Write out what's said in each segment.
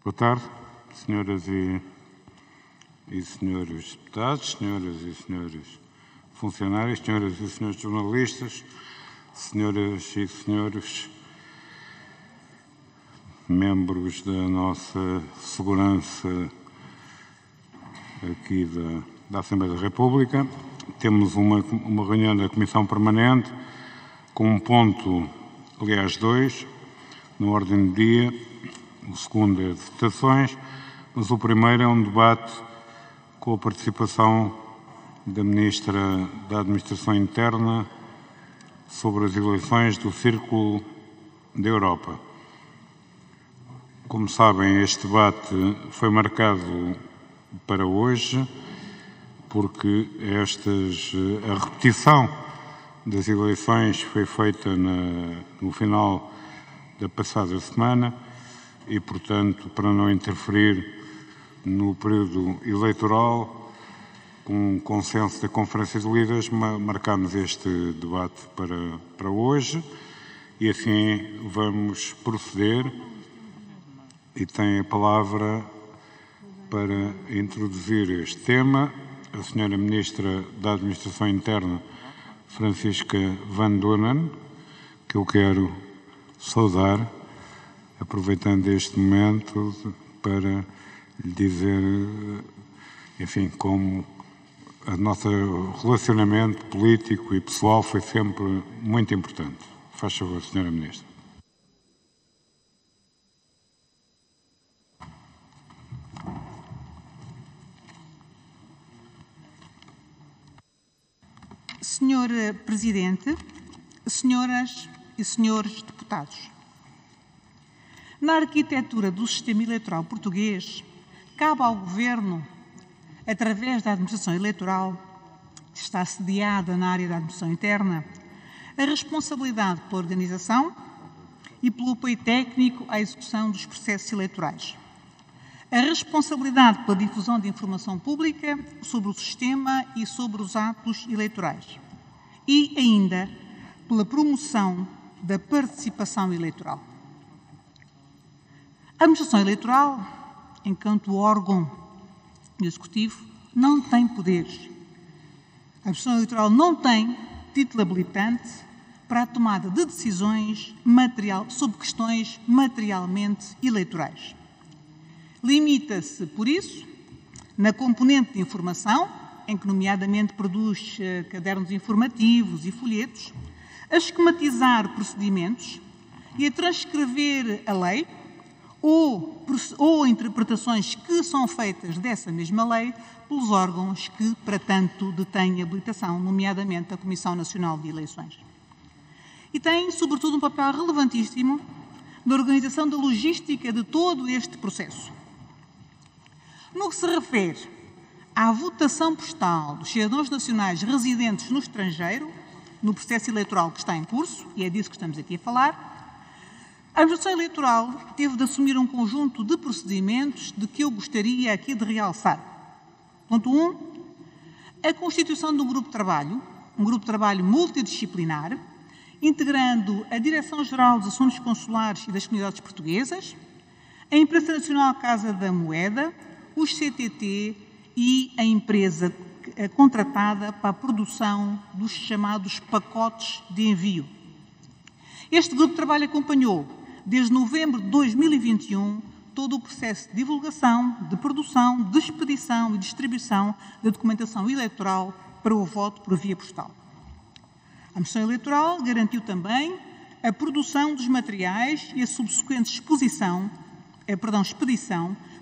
Boa tarde, senhoras e senhores deputados, senhoras e senhores funcionários, senhoras e senhores jornalistas, senhoras e senhores membros da nossa segurança aqui da Assembleia da República. Temos uma reunião da Comissão Permanente com um ponto, aliás, dois, na ordem do dia. O segundo é de votações, mas o primeiro é um debate com a participação da Ministra da Administração Interna sobre as eleições do Círculo da Europa. Como sabem, este debate foi marcado para hoje, porque a repetição das eleições foi feita no final da passada semana e, portanto, para não interferir no período eleitoral, com consenso da Conferência de Líderes, marcámos este debate para hoje e assim vamos proceder. E tem a palavra para introduzir este tema a senhora Ministra da Administração Interna, Francisca Van Doonen, que eu quero saudar, aproveitando este momento para lhe dizer, enfim, como o nosso relacionamento político e pessoal foi sempre muito importante. Faz favor, senhora Ministra. Senhor Presidente, senhoras e senhores deputados, na arquitetura do sistema eleitoral português, cabe ao Governo, através da Administração Eleitoral, que está sediada na área da Administração Interna, a responsabilidade pela organização e pelo apoio técnico à execução dos processos eleitorais, a responsabilidade pela difusão de informação pública sobre o sistema e sobre os atos eleitorais e ainda pela promoção da participação eleitoral. A Administração Eleitoral, enquanto órgão executivo, não tem poderes. A Administração Eleitoral não tem título habilitante para a tomada de decisões sobre questões materialmente eleitorais. Limita-se, por isso, na componente de informação, em que nomeadamente produz cadernos informativos e folhetos, a esquematizar procedimentos e a transcrever a lei ou interpretações que são feitas dessa mesma lei pelos órgãos que, para tanto, detêm habilitação, nomeadamente a Comissão Nacional de Eleições. E tem, sobretudo, um papel relevantíssimo na organização da logística de todo este processo. No que se refere à votação postal dos cidadãos nacionais residentes no estrangeiro, no processo eleitoral que está em curso, e é disso que estamos aqui a falar, a Administração Eleitoral teve de assumir um conjunto de procedimentos de que eu gostaria aqui de realçar. Ponto 1. A constituição de um grupo de trabalho multidisciplinar, integrando a Direção-Geral dos Assuntos Consulares e das Comunidades Portuguesas, a Imprensa Nacional Casa da Moeda, os CTT e a empresa contratada para a produção dos chamados pacotes de envio. Este grupo de trabalho acompanhou, desde novembro de 2021, todo o processo de divulgação, de produção, de expedição e distribuição da documentação eleitoral para o voto por via postal. A Administração Eleitoral garantiu também a produção dos materiais e a subsequente expedição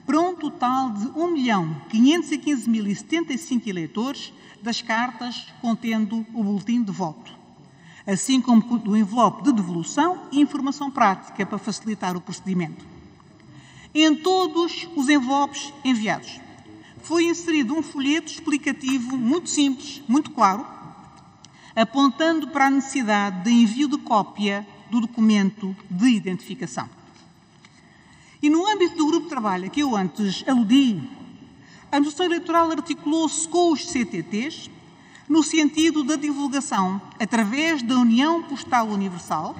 para um total de 1.515.075 eleitores das cartas contendo o boletim de voto, assim como do envelope de devolução e informação prática para facilitar o procedimento. Em todos os envelopes enviados, foi inserido um folheto explicativo muito simples, muito claro, apontando para a necessidade de envio de cópia do documento de identificação. E no âmbito do grupo de trabalho a que eu antes aludi, a Administração Eleitoral articulou-se com os CTTs no sentido da divulgação, através da União Postal Universal,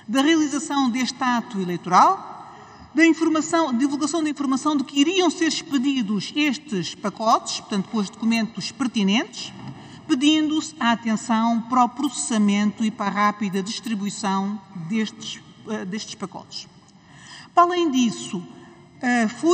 da realização deste ato eleitoral, divulgação da informação de que iriam ser expedidos estes pacotes, portanto, com os documentos pertinentes, pedindo-se a atenção para o processamento e para a rápida distribuição destes pacotes. Para além disso,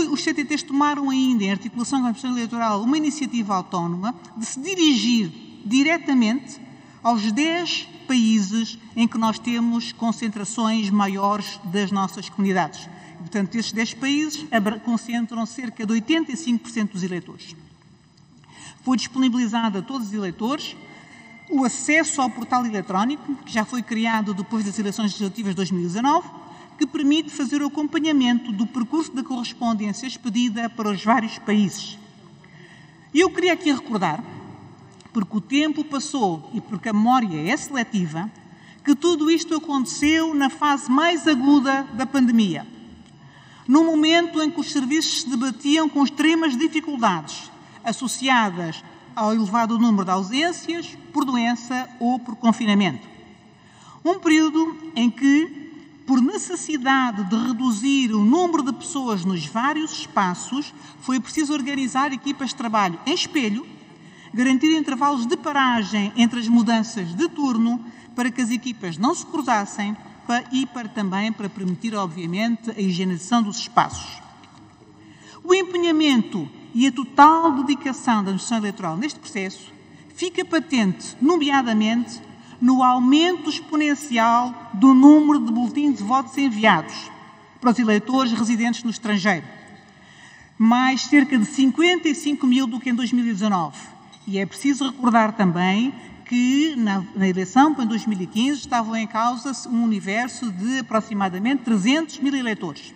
os CTTs tomaram ainda, em articulação com a Administração Eleitoral, uma iniciativa autónoma de se dirigir diretamente aos 10 países em que nós temos concentrações maiores das nossas comunidades. E, portanto, estes 10 países concentram cerca de 85% dos eleitores. Foi disponibilizado a todos os eleitores o acesso ao portal eletrónico, que já foi criado depois das eleições legislativas de 2019, que permite fazer o acompanhamento do percurso da correspondência expedida para os vários países. E eu queria aqui recordar, porque o tempo passou e porque a memória é seletiva, que tudo isto aconteceu na fase mais aguda da pandemia, no momento em que os serviços se debatiam com extremas dificuldades associadas ao elevado número de ausências por doença ou por confinamento. Um período em que, por necessidade de reduzir o número de pessoas nos vários espaços, foi preciso organizar equipas de trabalho em espelho, garantir intervalos de paragem entre as mudanças de turno para que as equipas não se cruzassem e também para permitir, obviamente, a higienização dos espaços. O empenhamento e a total dedicação da Administração Eleitoral neste processo fica patente, nomeadamente, no aumento exponencial do número de boletins de votos enviados para os eleitores residentes no estrangeiro. Mais cerca de 55 mil do que em 2019. E é preciso recordar também que na eleição, em 2015, estavam em causa um universo de aproximadamente 300 mil eleitores.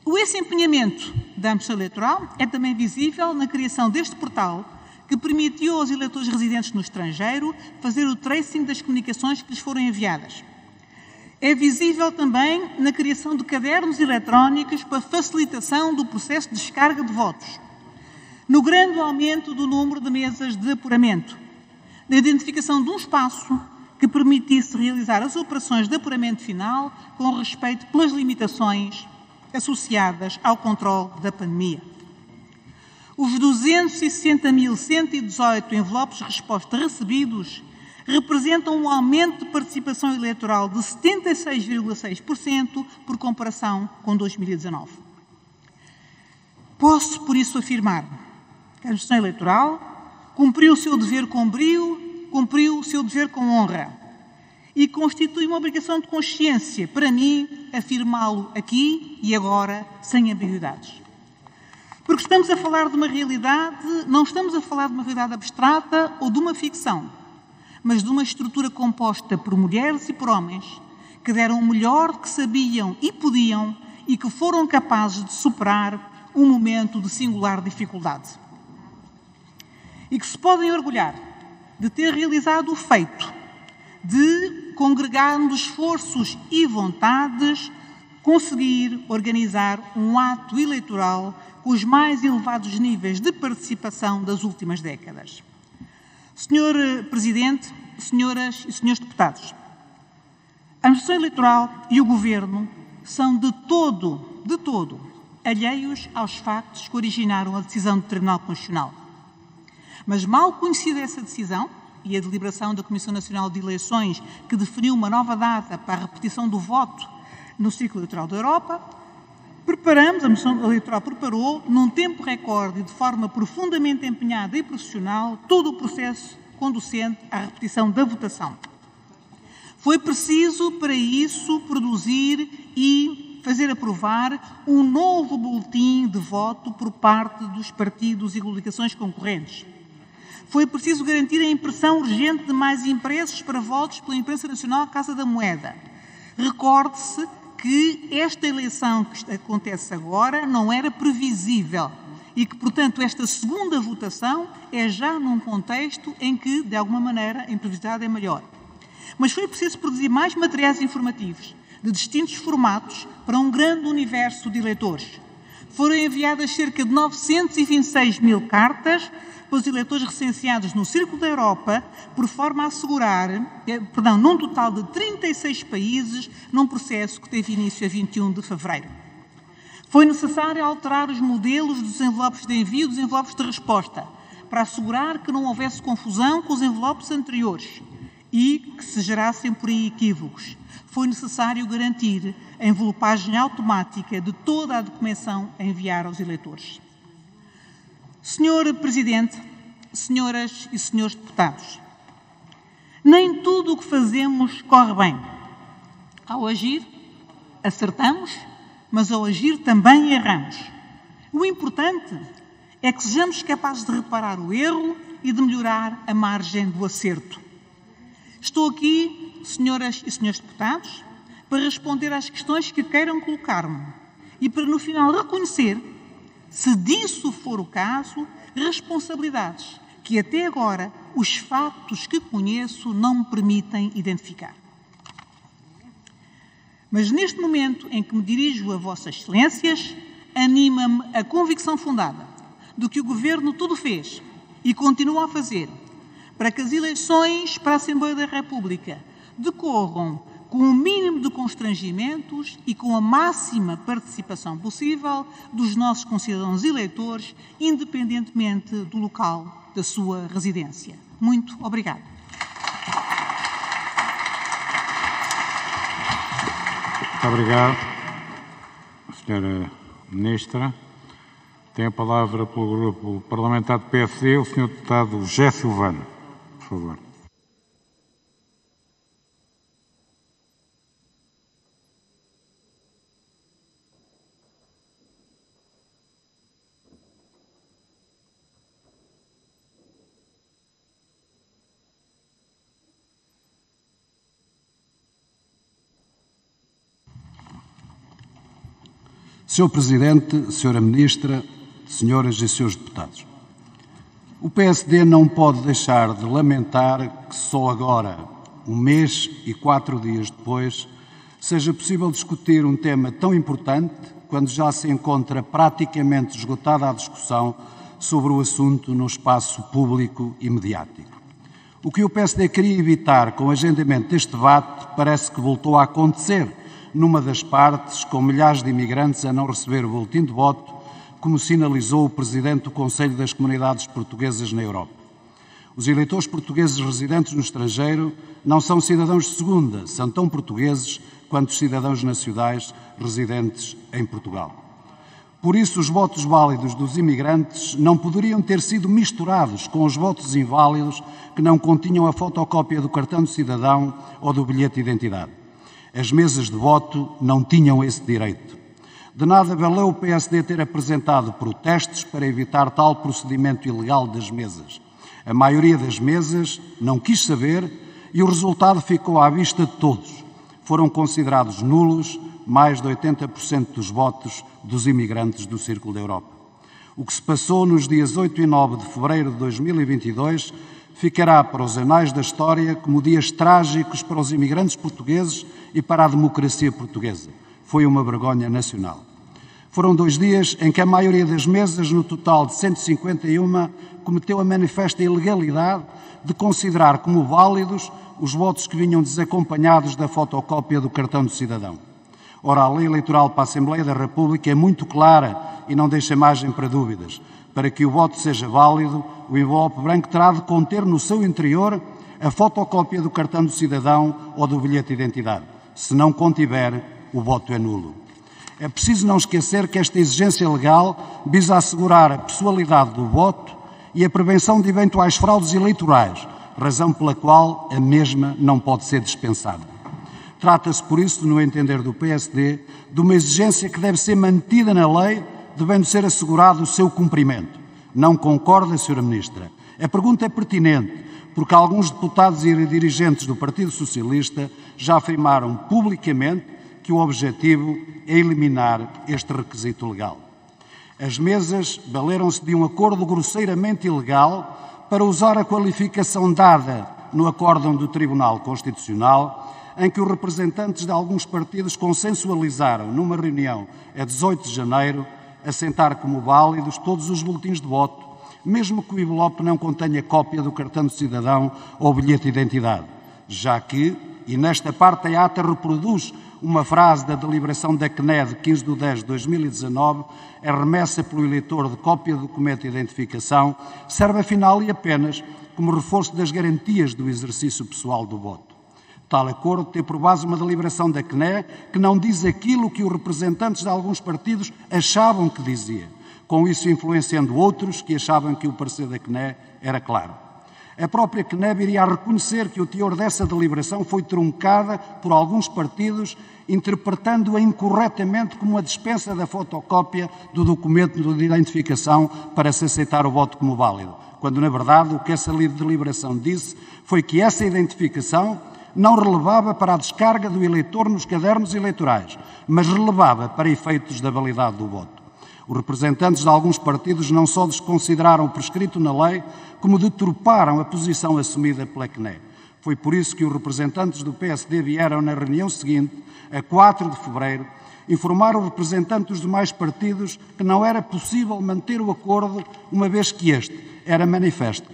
Esse empenhamento da Administração Eleitoral é também visível na criação deste portal, que permitiu aos eleitores residentes no estrangeiro fazer o tracing das comunicações que lhes foram enviadas. É visível também na criação de cadernos eletrónicos para facilitação do processo de descarga de votos, no grande aumento do número de mesas de apuramento, na identificação de um espaço que permitisse realizar as operações de apuramento final com respeito pelas limitações associadas ao controle da pandemia. Os 260.118 envelopes de resposta recebidos representam um aumento de participação eleitoral de 76,6% por comparação com 2019. Posso, por isso, afirmar que a Administração Eleitoral cumpriu o seu dever com brio, cumpriu o seu dever com honra e constitui uma obrigação de consciência para mim afirmá-lo aqui e agora, sem ambiguidades. Porque estamos a falar de uma realidade, não estamos a falar de uma realidade abstrata ou de uma ficção, mas de uma estrutura composta por mulheres e por homens que deram o melhor que sabiam e podiam e que foram capazes de superar um momento de singular dificuldade. E que se podem orgulhar de ter realizado o feito de, congregando esforços e vontades, conseguir organizar um ato eleitoral com os mais elevados níveis de participação das últimas décadas. Senhor Presidente, senhoras e senhores deputados, a Administração Eleitoral e o Governo são de todo, alheios aos factos que originaram a decisão do Tribunal Constitucional. Mas mal conhecida essa decisão e a deliberação da Comissão Nacional de Eleições, que definiu uma nova data para a repetição do voto no ciclo eleitoral da Europa, a Administração Eleitoral preparou, num tempo recorde e de forma profundamente empenhada e profissional, todo o processo conducente à repetição da votação. Foi preciso, para isso, produzir e fazer aprovar um novo boletim de voto por parte dos partidos e coligações concorrentes. Foi preciso garantir a impressão urgente de mais impressos para votos pela imprensa nacional Casa da Moeda. Recorde-se que esta eleição que acontece agora não era previsível e que, portanto, esta segunda votação é já num contexto em que, de alguma maneira, a imprevisibilidade é maior. Mas foi preciso produzir mais materiais informativos, de distintos formatos, para um grande universo de eleitores. foram enviadas cerca de 926 mil cartas para os eleitores recenseados no Círculo da Europa, por forma a assegurar, num total de 36 países, num processo que teve início a 21 de fevereiro. Foi necessário alterar os modelos dos envelopes de envio e dos envelopes de resposta, para assegurar que não houvesse confusão com os envelopes anteriores e que se gerassem por aí equívocos. Foi necessário garantir a envelopagem automática de toda a documentação a enviar aos eleitores. Senhor Presidente, senhoras e senhores deputados, nem tudo o que fazemos corre bem. Ao agir, acertamos, mas ao agir também erramos. O importante é que sejamos capazes de reparar o erro e de melhorar a margem do acerto. Estou aqui, senhoras e senhores deputados, para responder às questões que queiram colocar-me e para, no final, reconhecer, se disso for o caso, responsabilidades que até agora os factos que conheço não me permitem identificar. Mas neste momento em que me dirijo a Vossas Excelências, anima-me a convicção fundada de que o Governo tudo fez e continua a fazer para que as eleições para a Assembleia da República decorram com o mínimo de constrangimentos e com a máxima participação possível dos nossos concidadãos eleitores, independentemente do local da sua residência. Muito obrigada. Muito obrigado, Sra. Ministra. Tem a palavra pelo Grupo Parlamentar do PSD o Sr. Deputado José Silvano. Por favor. Sr. Presidente, Sra. Ministra, senhoras e senhores deputados, o PSD não pode deixar de lamentar que só agora, 1 mês e 4 dias depois, seja possível discutir um tema tão importante quando já se encontra praticamente esgotada a discussão sobre o assunto no espaço público e mediático. O que o PSD queria evitar com o agendamento deste debate parece que voltou a acontecer numa das partes, com milhares de imigrantes a não receber o boletim de voto, como sinalizou o Presidente do Conselho das Comunidades Portuguesas na Europa. Os eleitores portugueses residentes no estrangeiro não são cidadãos de segunda, são tão portugueses quanto os cidadãos nacionais residentes em Portugal. Por isso, os votos válidos dos imigrantes não poderiam ter sido misturados com os votos inválidos que não continham a fotocópia do cartão de cidadão ou do bilhete de identidade. As mesas de voto não tinham esse direito. De nada valeu o PSD ter apresentado protestos para evitar tal procedimento ilegal das mesas. A maioria das mesas não quis saber e o resultado ficou à vista de todos. Foram considerados nulos mais de 80% dos votos dos imigrantes do Círculo da Europa. O que se passou nos dias 8 e 9 de fevereiro de 2022 ficará para os anais da história como dias trágicos para os imigrantes portugueses e para a democracia portuguesa. Foi uma vergonha nacional. Foram 2 dias em que a maioria das mesas, no total de 151, cometeu a manifesta ilegalidade de considerar como válidos os votos que vinham desacompanhados da fotocópia do cartão de cidadão. Ora, a lei eleitoral para a Assembleia da República é muito clara e não deixa margem para dúvidas. Para que o voto seja válido, o envelope branco terá de conter no seu interior a fotocópia do cartão de cidadão ou do bilhete de identidade. Se não contiver, o voto é nulo. É preciso não esquecer que esta exigência legal visa assegurar a pessoalidade do voto e a prevenção de eventuais fraudes eleitorais, razão pela qual a mesma não pode ser dispensada. Trata-se, por isso, no entender do PSD, de uma exigência que deve ser mantida na lei, devendo ser assegurado o seu cumprimento. Não concorda, Sra. Ministra? A pergunta é pertinente, porque alguns deputados e dirigentes do Partido Socialista já afirmaram publicamente que o objetivo é eliminar este requisito legal. As mesas valeram-se de um acordo grosseiramente ilegal para usar a qualificação dada no acórdão do Tribunal Constitucional, em que os representantes de alguns partidos consensualizaram, numa reunião a 18 de janeiro, assentar como válidos todos os boletins de voto, mesmo que o envelope não contenha cópia do cartão de cidadão ou bilhete de identidade, já que, e nesta parte a ata reproduz uma frase da deliberação da CNE de 15 de 10 de 2019, a remessa pelo eleitor de cópia do documento de identificação serve afinal e apenas como reforço das garantias do exercício pessoal do voto. Tal acordo tem por base uma deliberação da CNE que não diz aquilo que os representantes de alguns partidos achavam que dizia, com isso influenciando outros que achavam que o parecer da CNE era claro. A própria CNE iria a reconhecer que o teor dessa deliberação foi truncada por alguns partidos, interpretando-a incorretamente como a dispensa da fotocópia do documento de identificação para se aceitar o voto como válido, quando, na verdade, o que essa deliberação disse foi que essa identificação não relevava para a descarga do eleitor nos cadernos eleitorais, mas relevava para efeitos da validade do voto. Os representantes de alguns partidos não só desconsideraram o prescrito na lei, como deturparam a posição assumida pela CNE. Foi por isso que os representantes do PSD vieram na reunião seguinte, a 4 de fevereiro, informar os representantes dos demais partidos que não era possível manter o acordo, uma vez que este era manifesto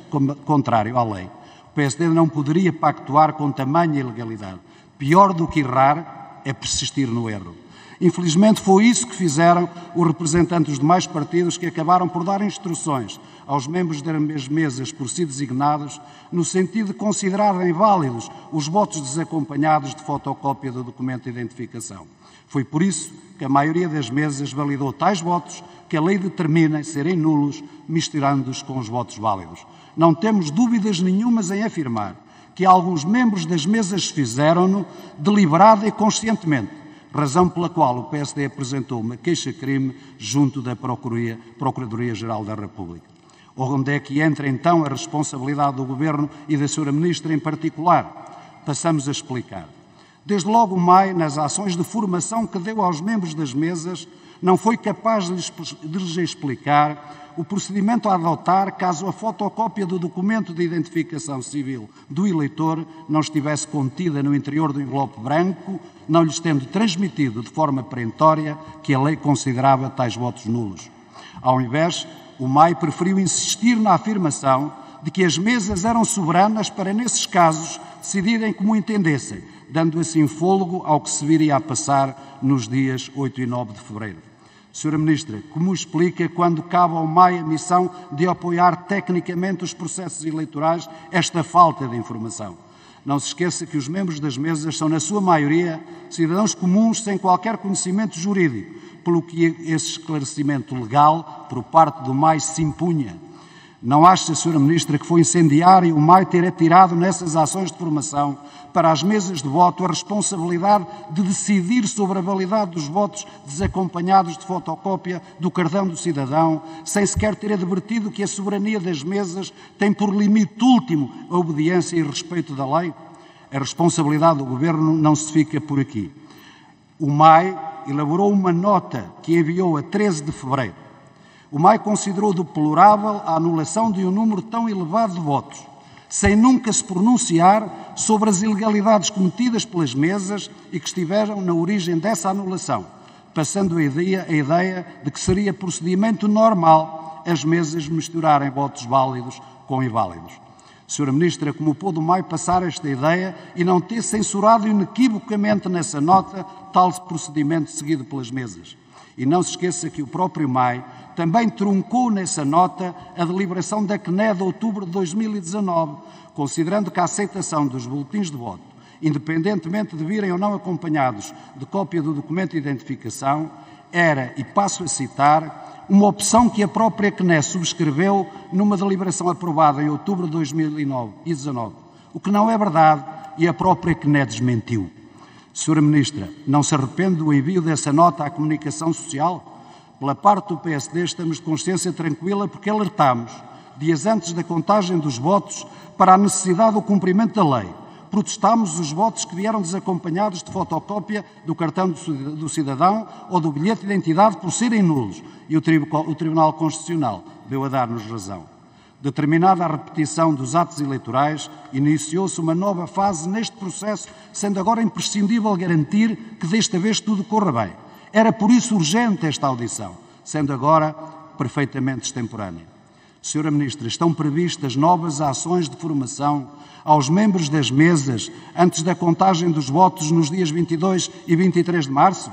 contrário à lei. O PSD não poderia pactuar com tamanha ilegalidade. Pior do que errar é persistir no erro. Infelizmente foi isso que fizeram os representantes dos demais partidos, que acabaram por dar instruções aos membros das mesas por si designados, no sentido de considerarem válidos os votos desacompanhados de fotocópia do documento de identificação. Foi por isso que a maioria das mesas validou tais votos que a lei determina serem nulos, misturando-os com os votos válidos. Não temos dúvidas nenhumas em afirmar que alguns membros das mesas fizeram-no deliberada e conscientemente, razão pela qual o PSD apresentou uma queixa-crime junto da Procuradoria-Geral da República. Onde é que entra então a responsabilidade do Governo e da Sra. Ministra em particular? Passamos a explicar. Desde logo o MAI, nas ações de formação que deu aos membros das mesas, não foi capaz de lhes explicar o procedimento a adotar caso a fotocópia do documento de identificação civil do eleitor não estivesse contida no interior do envelope branco, não lhes tendo transmitido de forma perentória que a lei considerava tais votos nulos. Ao invés, o MAI preferiu insistir na afirmação de que as mesas eram soberanas para, nesses casos, decidirem como entendessem, dando assim fôlego ao que se viria a passar nos dias 8 e 9 de fevereiro. Sra. Ministra, como explica quando cabe ao MAI a missão de apoiar tecnicamente os processos eleitorais esta falta de informação? Não se esqueça que os membros das mesas são, na sua maioria, cidadãos comuns sem qualquer conhecimento jurídico, pelo que esse esclarecimento legal, por parte do MAI, se impunha. Não acha, Sra. Ministra, que foi incendiário o MAI ter atirado nessas ações de formação para as mesas de voto a responsabilidade de decidir sobre a validade dos votos desacompanhados de fotocópia do cartão do cidadão, sem sequer ter advertido que a soberania das mesas tem por limite último a obediência e respeito da lei? A responsabilidade do Governo não se fica por aqui. O MAI elaborou uma nota que enviou a 13 de fevereiro. O MAI considerou deplorável a anulação de um número tão elevado de votos, sem nunca se pronunciar sobre as ilegalidades cometidas pelas mesas e que estiveram na origem dessa anulação, passando a ideia de que seria procedimento normal as mesas misturarem votos válidos com inválidos. Sra. Ministra, como pôde o MAI passar esta ideia e não ter censurado inequivocamente nessa nota tal procedimento seguido pelas mesas? E não se esqueça que o próprio MAI também truncou nessa nota a deliberação da CNE de outubro de 2019, considerando que a aceitação dos boletins de voto, independentemente de virem ou não acompanhados de cópia do documento de identificação, era, e passo a citar, uma opção que a própria CNE subscreveu numa deliberação aprovada em outubro de 2019, o que não é verdade e a própria CNE desmentiu. Sra. Ministra, não se arrepende do envio dessa nota à comunicação social? Pela parte do PSD estamos de consciência tranquila porque alertámos, dias antes da contagem dos votos, para a necessidade do cumprimento da lei. Protestámos os votos que vieram desacompanhados de fotocópia do cartão do cidadão ou do bilhete de identidade por serem nulos e o Tribunal Constitucional deu a dar-nos razão. Determinada a repetição dos atos eleitorais, iniciou-se uma nova fase neste processo, sendo agora imprescindível garantir que desta vez tudo corra bem. Era por isso urgente esta audição, sendo agora perfeitamente extemporânea. Senhora Ministra, estão previstas novas ações de formação aos membros das mesas antes da contagem dos votos nos dias 22 e 23 de março?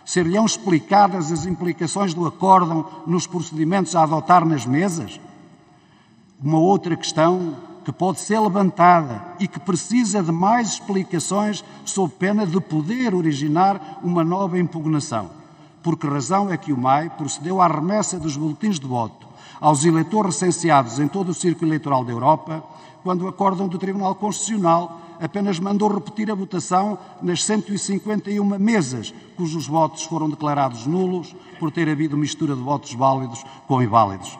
Ser-lhe-ão explicadas as implicações do acórdão nos procedimentos a adotar nas mesas? Uma outra questão que pode ser levantada e que precisa de mais explicações sob pena de poder originar uma nova impugnação. Por que razão é que o MAI procedeu à remessa dos boletins de voto aos eleitores recenseados em todo o círculo eleitoral da Europa, quando o acórdão do Tribunal Constitucional apenas mandou repetir a votação nas 151 mesas, cujos votos foram declarados nulos por ter havido mistura de votos válidos com inválidos?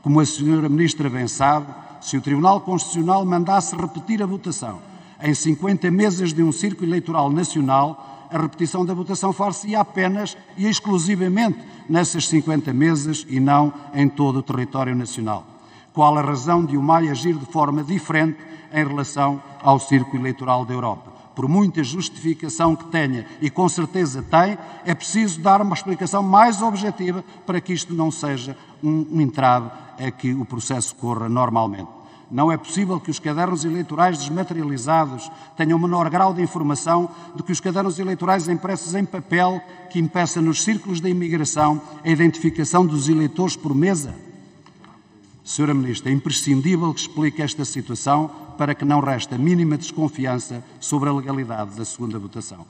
Como a senhora Ministra bem sabe, se o Tribunal Constitucional mandasse repetir a votação em 50 mesas de um círculo eleitoral nacional, a repetição da votação far-se-ia apenas e exclusivamente nessas 50 mesas e não em todo o território nacional. Qual a razão de o MAI agir de forma diferente em relação ao círculo eleitoral da Europa? Por muita justificação que tenha, e com certeza tem, é preciso dar uma explicação mais objetiva para que isto não seja um entrave a que o processo corra normalmente. Não é possível que os cadernos eleitorais desmaterializados tenham menor grau de informação do que os cadernos eleitorais impressos em papel, que impeça nos círculos da imigração a identificação dos eleitores por mesa. Senhora Ministra, é imprescindível que explique esta situação para que não reste a mínima desconfiança sobre a legalidade da segunda votação.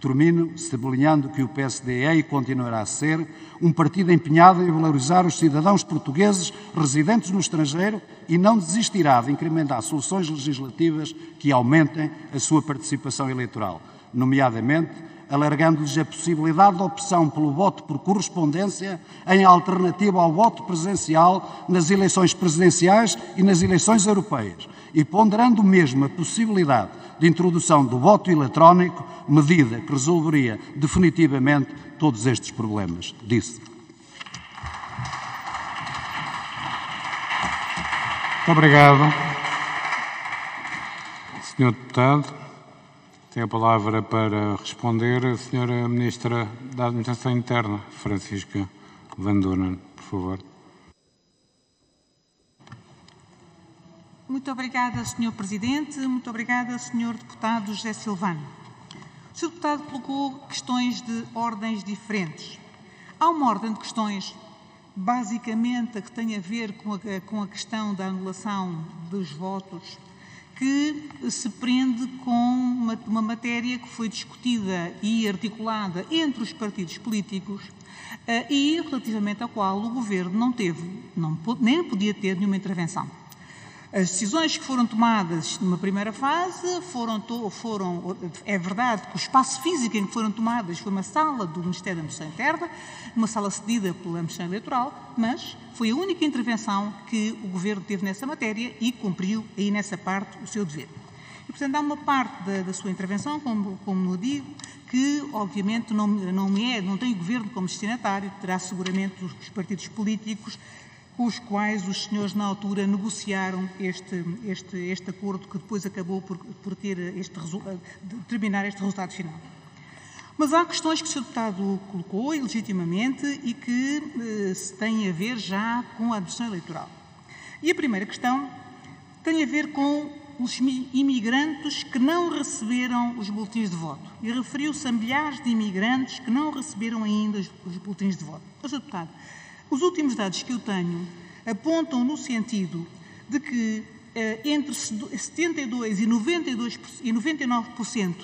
Termino sublinhando que o PSD é e continuará a ser um partido empenhado em valorizar os cidadãos portugueses residentes no estrangeiro e não desistirá de incrementar soluções legislativas que aumentem a sua participação eleitoral, nomeadamente alargando-lhes a possibilidade de opção pelo voto por correspondência em alternativa ao voto presencial nas eleições presidenciais e nas eleições europeias, e ponderando mesmo a possibilidade de introdução do voto eletrónico, medida que resolveria definitivamente todos estes problemas. Disse. Muito obrigado. Senhor Deputado, tem a palavra para responder a Senhora Ministra da Administração Interna, Francisca Van Doonen, por favor. Muito obrigada, Sr. Presidente. Muito obrigada, Sr. Deputado José Silvano. O Sr. Deputado colocou questões de ordens diferentes. Há uma ordem de questões, basicamente, a que tem a ver com a questão da anulação dos votos, que se prende com uma matéria que foi discutida e articulada entre os partidos políticos e relativamente à qual o Governo nem podia ter nenhuma intervenção. As decisões que foram tomadas numa primeira fase é verdade que o espaço físico em que foram tomadas foi uma sala do Ministério da Administração Interna, uma sala cedida pela Administração Eleitoral, mas foi a única intervenção que o Governo teve nessa matéria e cumpriu aí nessa parte o seu dever. E, portanto, há uma parte da sua intervenção, como eu digo, que obviamente não tem o Governo como destinatário, terá seguramente os partidos políticos com os quais os senhores na altura negociaram este acordo que depois acabou por determinar este resultado final. Mas há questões que o Sr. Deputado colocou, e legitimamente, e que têm a ver já com a administração eleitoral. E a primeira questão tem a ver com os imigrantes que não receberam os boletins de voto. E referiu-se a milhares de imigrantes que não receberam ainda os boletins de voto. Sr. Deputado, os últimos dados que eu tenho apontam no sentido de que entre 72% e 99%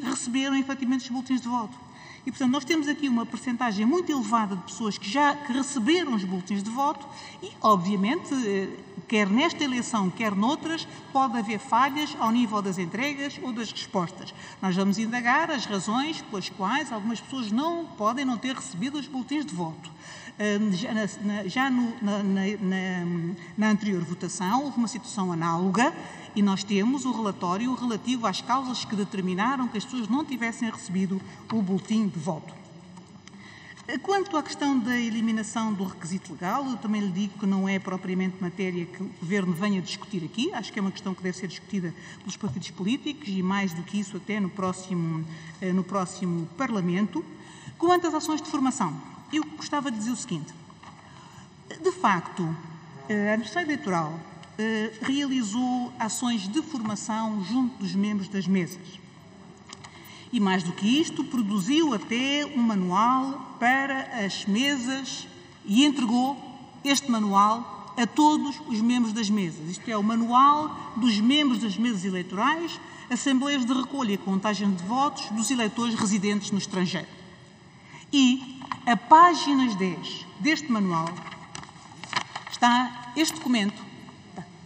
receberam efetivamente os boletins de voto. E, portanto, nós temos aqui uma percentagem muito elevada de pessoas que receberam os boletins de voto e, obviamente, quer nesta eleição, quer noutras, pode haver falhas ao nível das entregas ou das respostas. Nós vamos indagar as razões pelas quais algumas pessoas podem não ter recebido os boletins de voto. Na anterior votação houve uma situação análoga e nós temos o relatório relativo às causas que determinaram que as pessoas não tivessem recebido o boletim de voto. Quanto à questão da eliminação do requisito legal, eu também lhe digo que não é propriamente matéria que o Governo venha discutir aqui, acho que é uma questão que deve ser discutida pelos partidos políticos e, mais do que isso, até no próximo Parlamento. Quanto às ações de formação, eu gostava de dizer o seguinte. De facto, a Administração Eleitoral realizou ações de formação junto dos membros das mesas. E mais do que isto, produziu até um manual para as mesas e entregou este manual a todos os membros das mesas. Isto é, o manual dos membros das mesas eleitorais, assembleias de recolha e contagem de votos dos eleitores residentes no estrangeiro. E, a páginas 10 deste manual, está este documento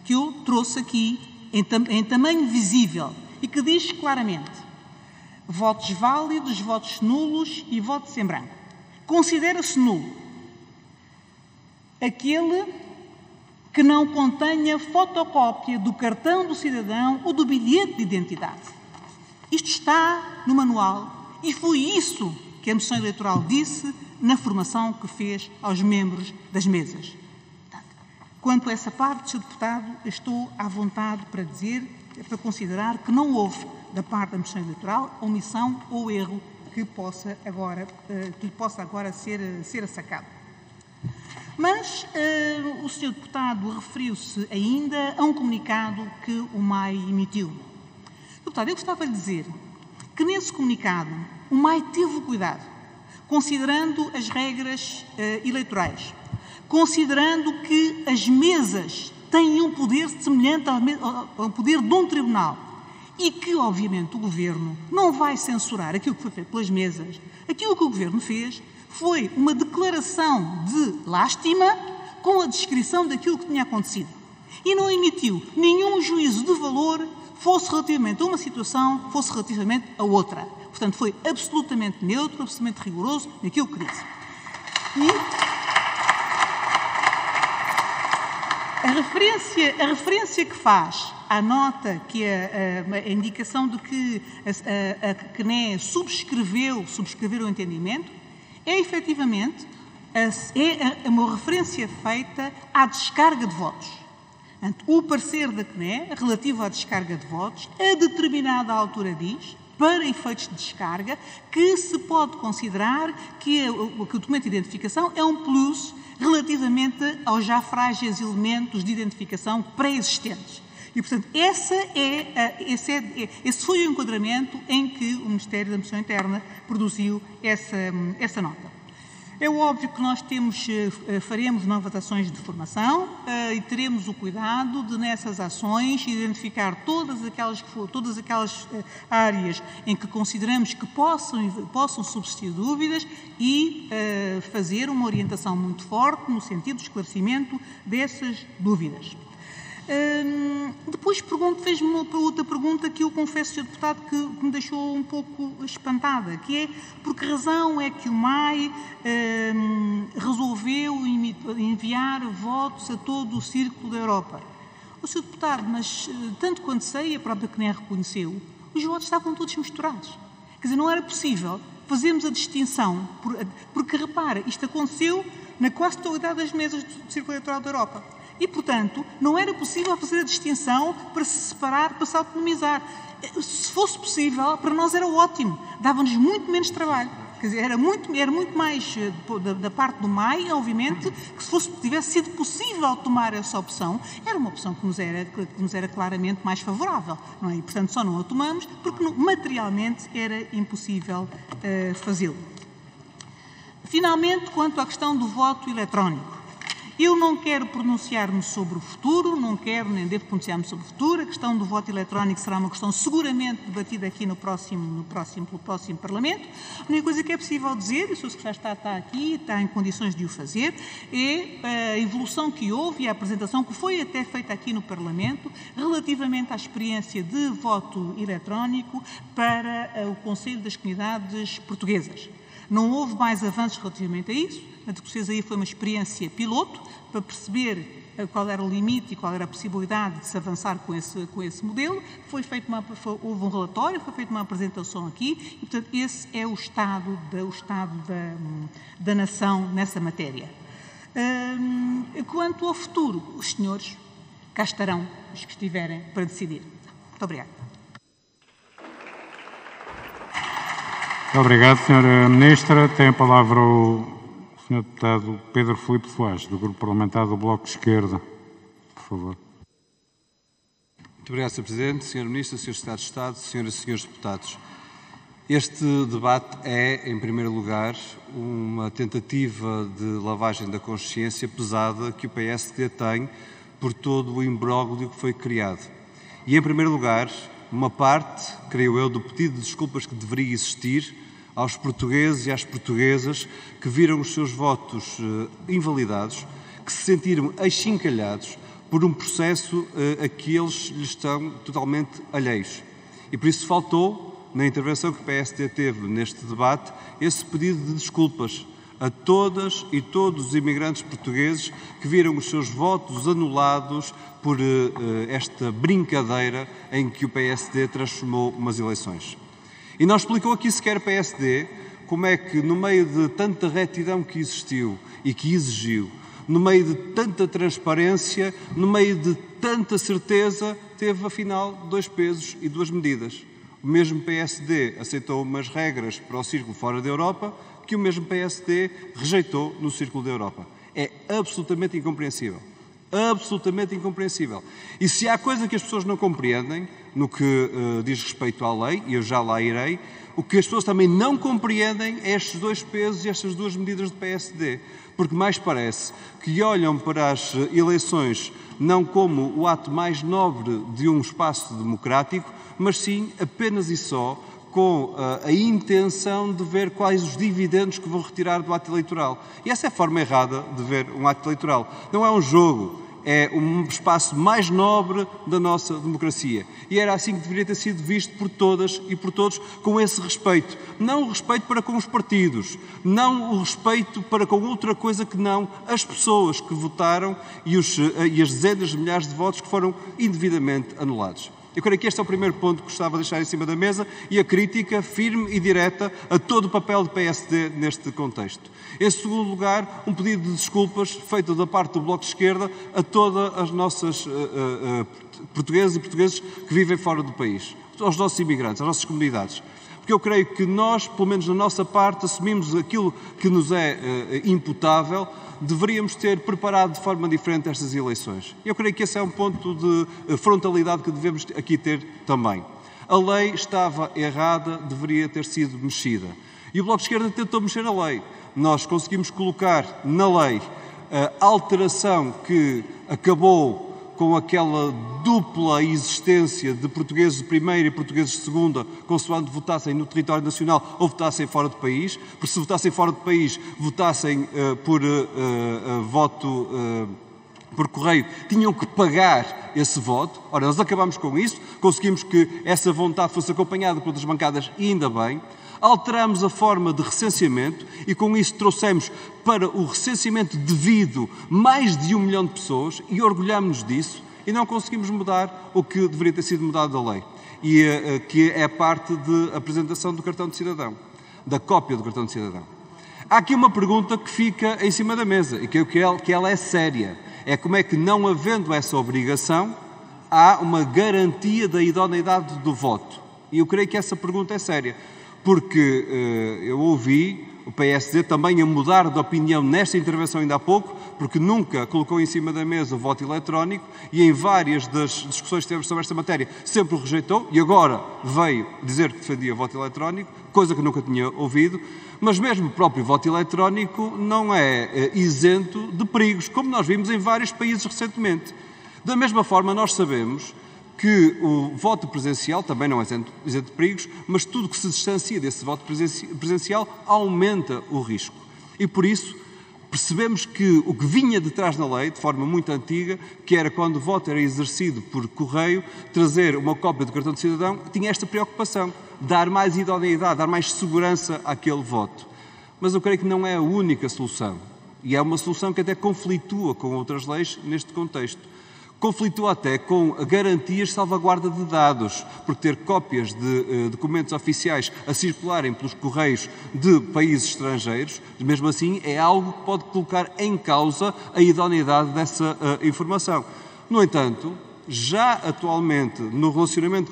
que eu trouxe aqui em tamanho visível e que diz claramente: votos válidos, votos nulos e votos em branco. Considera-se nulo aquele que não contenha fotocópia do cartão do cidadão ou do bilhete de identidade. Isto está no manual e foi isso que a Administração Eleitoral disse na formação que fez aos membros das mesas. Quanto a essa parte, Sr. Deputado, estou à vontade para dizer, para considerar que não houve, da parte da Administração Eleitoral, omissão ou erro que possa agora ser assacado. Mas o Sr. Deputado referiu-se ainda a um comunicado que o MAI emitiu. Deputado, eu gostava de dizer que nesse comunicado o MAI teve o cuidado, considerando as regras eleitorais, considerando que as mesas têm um poder semelhante ao poder de um tribunal e que, obviamente, o Governo não vai censurar aquilo que foi feito pelas mesas. Aquilo que o Governo fez foi uma declaração de lástima com a descrição daquilo que tinha acontecido e não emitiu nenhum juízo de valor, fosse relativamente a uma situação, fosse relativamente a outra. Portanto, foi absolutamente neutro, absolutamente rigoroso naquilo que disse. E a referência que faz à nota, que a indicação de que a CNE subscreveu o entendimento, é efetivamente uma referência feita à descarga de votos. Portanto, o parecer da CNE, relativo à descarga de votos, a determinada altura diz, para efeitos de descarga, que se pode considerar que o documento de identificação é um plus relativamente aos já frágeis elementos de identificação pré-existentes. E, portanto, esse foi o enquadramento em que o Ministério da Administração Interna produziu essa nota. É óbvio que nós faremos novas ações de formação e teremos o cuidado de, nessas ações, identificar todas aquelas áreas em que consideramos que possam subsistir dúvidas e fazer uma orientação muito forte no sentido de esclarecimento dessas dúvidas. Depois fez-me uma outra pergunta que eu confesso, Sr. Deputado, que me deixou um pouco espantada, que é por que razão é que o MAI resolveu enviar votos a todo o círculo da Europa. O Sr. Deputado, mas tanto quanto sei, a própria CNE reconheceu, os votos estavam todos misturados. Quer dizer, não era possível fazermos a distinção, porque, repara, isto aconteceu na quase totalidade das mesas do Círculo Eleitoral da Europa. E, portanto, não era possível fazer a distinção para se separar, para se autonomizar. Se fosse possível, para nós era ótimo. Dava-nos muito menos trabalho. Quer dizer, era muito mais da parte do MAI, obviamente, que se tivesse sido possível tomar essa opção, era uma opção que nos era claramente mais favorável. Não é? E, portanto, só não a tomamos porque materialmente era impossível fazê-lo. Finalmente, quanto à questão do voto eletrónico. Eu não quero pronunciar-me sobre o futuro, não quero nem devo pronunciar-me sobre o futuro. A questão do voto eletrónico será uma questão seguramente debatida aqui pelo próximo Parlamento. A única coisa que é possível dizer, e o Sr. Secretário de Estado está aqui, está em condições de o fazer, é a evolução que houve e a apresentação que foi até feita aqui no Parlamento relativamente à experiência de voto eletrónico para o Conselho das Comunidades Portuguesas. Não houve mais avanços relativamente a isso. A que fez aí foi uma experiência piloto para perceber qual era o limite e qual era a possibilidade de se avançar com esse modelo. Houve um relatório, foi feita uma apresentação aqui e, portanto, esse é o estado da nação nessa matéria. Quanto ao futuro, os senhores cá estarão, os que estiverem, para decidir. Muito obrigada. Obrigado, Sra. Ministra. Tem a palavra o Sr. Deputado Pedro Filipe Soares, do Grupo Parlamentar do Bloco de Esquerda, por favor. Muito obrigado, Sr. Presidente, Sr. Ministro, Sr. Secretário de Estado, Senhoras e Senhores Deputados. Este debate é, em primeiro lugar, uma tentativa de lavagem da consciência pesada que o PSD tem por todo o imbróglio que foi criado. E, em primeiro lugar, uma parte, creio eu, do pedido de desculpas que deveria existir aos portugueses e às portuguesas que viram os seus votos invalidados, que se sentiram achincalhados por um processo a que eles lhes estão totalmente alheios. E por isso faltou, na intervenção que o PSD teve neste debate, esse pedido de desculpas a todas e todos os imigrantes portugueses que viram os seus votos anulados por esta brincadeira em que o PSD transformou umas eleições. E não explicou aqui sequer o PSD como é que, no meio de tanta retidão que existiu e que exigiu, no meio de tanta transparência, no meio de tanta certeza, teve, afinal, 2 pesos e 2 medidas. O mesmo PSD aceitou umas regras para o círculo fora da Europa que o mesmo PSD rejeitou no círculo da Europa. É absolutamente incompreensível. Absolutamente incompreensível. E se há coisa que as pessoas não compreendem, no que diz respeito à lei, e eu já lá irei, o que as pessoas também não compreendem é estes 2 pesos e estas 2 medidas do PSD. Porque mais parece que olham para as eleições não como o ato mais nobre de um espaço democrático, mas sim apenas e só com a intenção de ver quais os dividendos que vão retirar do ato eleitoral. E essa é a forma errada de ver um ato eleitoral. Não é um jogo, é um espaço mais nobre da nossa democracia. E era assim que deveria ter sido visto por todas e por todos, com esse respeito. Não o respeito para com os partidos, não o respeito para com outra coisa que não as pessoas que votaram e as dezenas de milhares de votos que foram indevidamente anulados. Eu creio que este é o primeiro ponto que gostava de deixar em cima da mesa e a crítica firme e direta a todo o papel do PSD neste contexto. Em segundo lugar, um pedido de desculpas feito da parte do Bloco de Esquerda a todas as nossas portuguesas e portugueses que vivem fora do país, aos nossos imigrantes, às nossas comunidades. Porque eu creio que nós, pelo menos na nossa parte, assumimos aquilo que nos é imputável. Deveríamos ter preparado de forma diferente estas eleições. Eu creio que esse é um ponto de frontalidade que devemos aqui ter também. A lei estava errada, deveria ter sido mexida. E o Bloco de Esquerda tentou mexer na lei. Nós conseguimos colocar na lei a alteração que acabou com aquela dupla existência de portugueses de primeira e portugueses de segunda, consoante votassem no território nacional ou votassem fora do país, porque se votassem fora do país, votassem por voto por correio, tinham que pagar esse voto. Ora, nós acabamos com isso, conseguimos que essa vontade fosse acompanhada por outras bancadas, e ainda bem. Alteramos a forma de recenseamento e com isso trouxemos para o recenseamento devido mais de 1 milhão de pessoas e orgulhamos-nos disso e não conseguimos mudar o que deveria ter sido mudado da lei, e que é a parte de apresentação do cartão de cidadão, da cópia do cartão de cidadão. Há aqui uma pergunta que fica em cima da mesa e que ela é séria. É como é que, não havendo essa obrigação, há uma garantia da idoneidade do voto. E eu creio que essa pergunta é séria. Porque eu ouvi o PSD também a mudar de opinião nesta intervenção ainda há pouco, porque nunca colocou em cima da mesa o voto eletrónico e em várias das discussões que tivemos sobre esta matéria sempre o rejeitou e agora veio dizer que defendia o voto eletrónico, coisa que nunca tinha ouvido. Mas mesmo o próprio voto eletrónico não é isento de perigos, como nós vimos em vários países recentemente. Da mesma forma, nós sabemos que o voto presencial também não é isento de perigos, mas tudo que se distancia desse voto presencial aumenta o risco. E por isso percebemos que o que vinha de trás da lei, de forma muito antiga, que era quando o voto era exercido por correio, trazer uma cópia do cartão de cidadão, tinha esta preocupação, dar mais idoneidade, dar mais segurança àquele voto. Mas eu creio que não é a única solução. E é uma solução que até conflitua com outras leis neste contexto. Conflitua até com garantias de salvaguarda de dados, porque ter cópias de documentos oficiais a circularem pelos correios de países estrangeiros, mesmo assim, é algo que pode colocar em causa a idoneidade dessa informação. No entanto, já atualmente, no relacionamento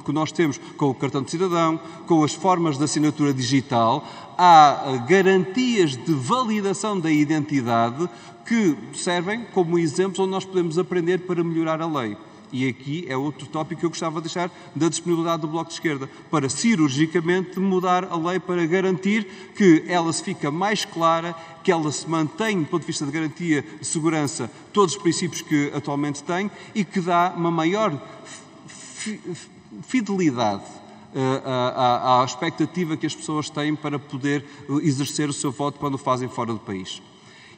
que nós temos com o cartão de cidadão, com as formas de assinatura digital, há garantias de validação da identidade que servem como exemplos onde nós podemos aprender para melhorar a lei. E aqui é outro tópico que eu gostava de deixar da disponibilidade do Bloco de Esquerda, para cirurgicamente mudar a lei para garantir que ela se fica mais clara, que ela se mantém, do ponto de vista de garantia de segurança, todos os princípios que atualmente tem e que dá uma maior fidelidade à expectativa que as pessoas têm para poder exercer o seu voto quando o fazem fora do país.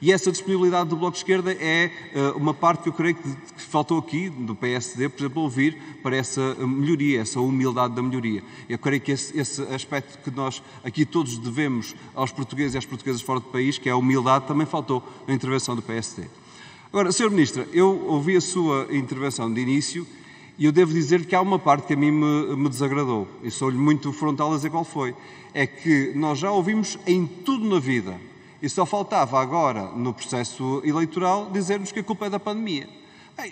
E essa disponibilidade do Bloco de Esquerda é uma parte que eu creio que faltou aqui, do PSD, por exemplo, ouvir para essa melhoria, essa humildade da melhoria. Eu creio que esse aspecto que nós aqui todos devemos aos portugueses e às portuguesas fora do país, que é a humildade, também faltou na intervenção do PSD. Agora, Sr. Ministro, eu ouvi a sua intervenção de início e eu devo dizer que há uma parte que a mim me desagradou. E sou-lhe muito frontal a dizer qual foi. É que nós já ouvimos em tudo na vida. E só faltava agora, no processo eleitoral, dizer-nos que a culpa é da pandemia.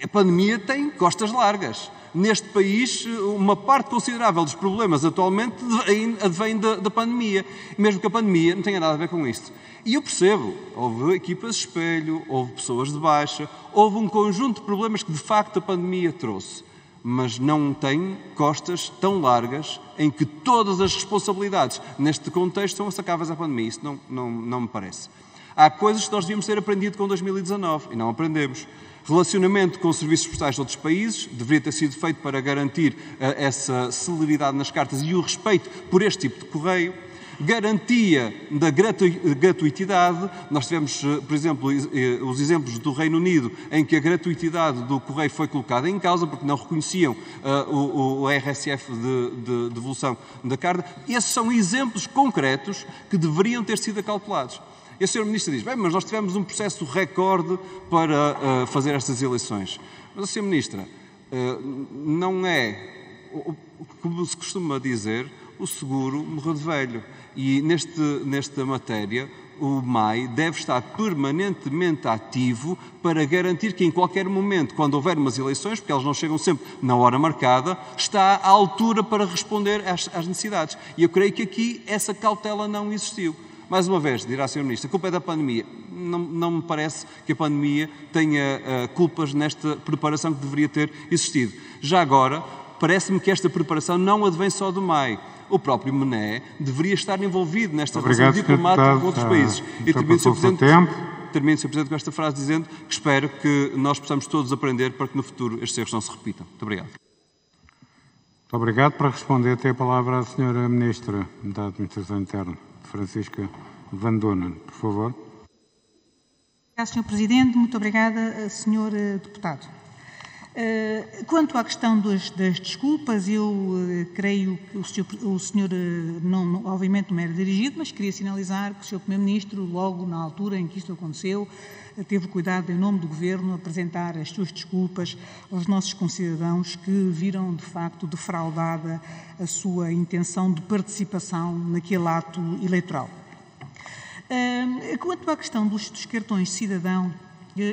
A pandemia tem costas largas. Neste país, uma parte considerável dos problemas atualmente advém da pandemia. Mesmo que a pandemia não tenha nada a ver com isto. E eu percebo, houve equipas de espelho, houve pessoas de baixa, houve um conjunto de problemas que de facto a pandemia trouxe. Mas não tem costas tão largas em que todas as responsabilidades neste contexto são sacáveis à pandemia. Isso não me parece. Há coisas que nós devíamos ter aprendido com 2019 e não aprendemos. Relacionamento com os serviços postais de outros países deveria ter sido feito para garantir essa celeridade nas cartas e o respeito por este tipo de correio. Garantia da gratuitidade. Nós tivemos, por exemplo, os exemplos do Reino Unido em que a gratuitidade do correio foi colocada em causa porque não reconheciam o RSF de devolução da carta. Esses são exemplos concretos que deveriam ter sido acautelados. E a Sra. Ministra diz, bem, mas nós tivemos um processo recorde para fazer estas eleições. Mas a Sra. Ministra, não é, como se costuma dizer, o seguro morreu de velho. E nesta matéria, o MAI deve estar permanentemente ativo para garantir que em qualquer momento, quando houver umas eleições, porque elas não chegam sempre na hora marcada, está à altura para responder às necessidades. E eu creio que aqui essa cautela não existiu. Mais uma vez, dirá a Sra. Ministra, a culpa é da pandemia. Não me parece que a pandemia tenha culpas nesta preparação que deveria ter existido. Já agora, parece-me que esta preparação não advém só do MAI. O próprio MNE deveria estar envolvido nesta relação diplomática com outros países. E termino, Sr. Presidente, com esta frase dizendo que espero que nós possamos todos aprender para que no futuro estes erros não se repitam. Muito obrigado. Muito obrigado. Para responder, tem a palavra a Sra. Ministra da Administração Interna, Francisca Van Donen, por favor. Obrigado, Sr. Presidente. Muito obrigada, Sr. Deputado. Quanto à questão das desculpas, eu creio que o senhor obviamente não me era dirigido, mas queria sinalizar que o Sr. Primeiro-Ministro, logo na altura em que isto aconteceu, teve o cuidado, em nome do Governo, apresentar as suas desculpas aos nossos concidadãos que viram, de facto, defraudada a sua intenção de participação naquele ato eleitoral. Quanto à questão dos cartões de cidadão,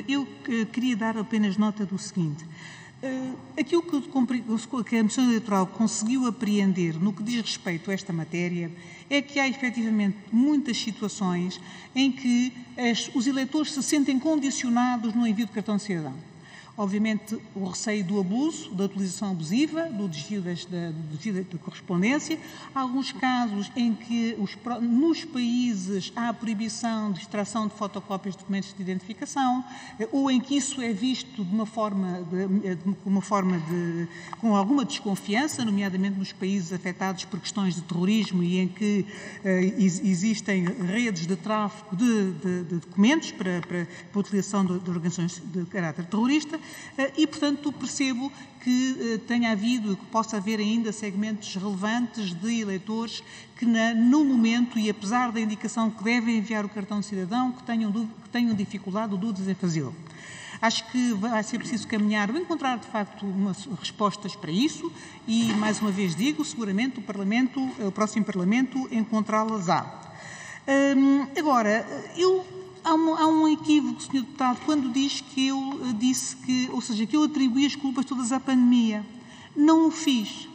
eu queria dar apenas nota do seguinte. Aquilo que a Comissão Eleitoral conseguiu apreender no que diz respeito a esta matéria é que há efetivamente muitas situações em que os eleitores se sentem condicionados no envio de cartão de cidadão. Obviamente, o receio do abuso, da utilização abusiva, do desvio da correspondência. Há alguns casos em que nos países há a proibição de extração de fotocópias de documentos de identificação, ou em que isso é visto de com alguma desconfiança, nomeadamente nos países afetados por questões de terrorismo e em que existem redes de tráfico de documentos para a utilização de organizações de caráter terrorista. E, portanto, percebo que tenha havido e que possa haver ainda segmentos relevantes de eleitores que, no momento, e apesar da indicação que devem enviar o cartão de cidadão, que tenham dificuldade ou dúvidas em fazê-lo. Acho que vai ser preciso caminhar ou encontrar, de facto, respostas para isso e, mais uma vez digo, seguramente o próximo Parlamento encontrá-las-á. Agora, eu há um equívoco, Sr. Deputado, quando diz que eu disse que, ou seja, que eu atribuí as culpas todas à pandemia. Não o fiz.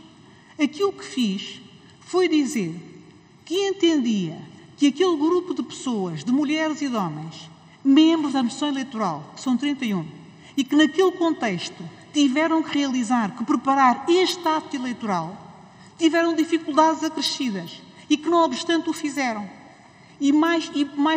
Aquilo que fiz foi dizer que entendia que aquele grupo de pessoas, de mulheres e de homens, membros da Administração Eleitoral, que são 31, e que naquele contexto tiveram que realizar, que preparar este ato eleitoral, tiveram dificuldades acrescidas e que, não obstante, o fizeram. E mais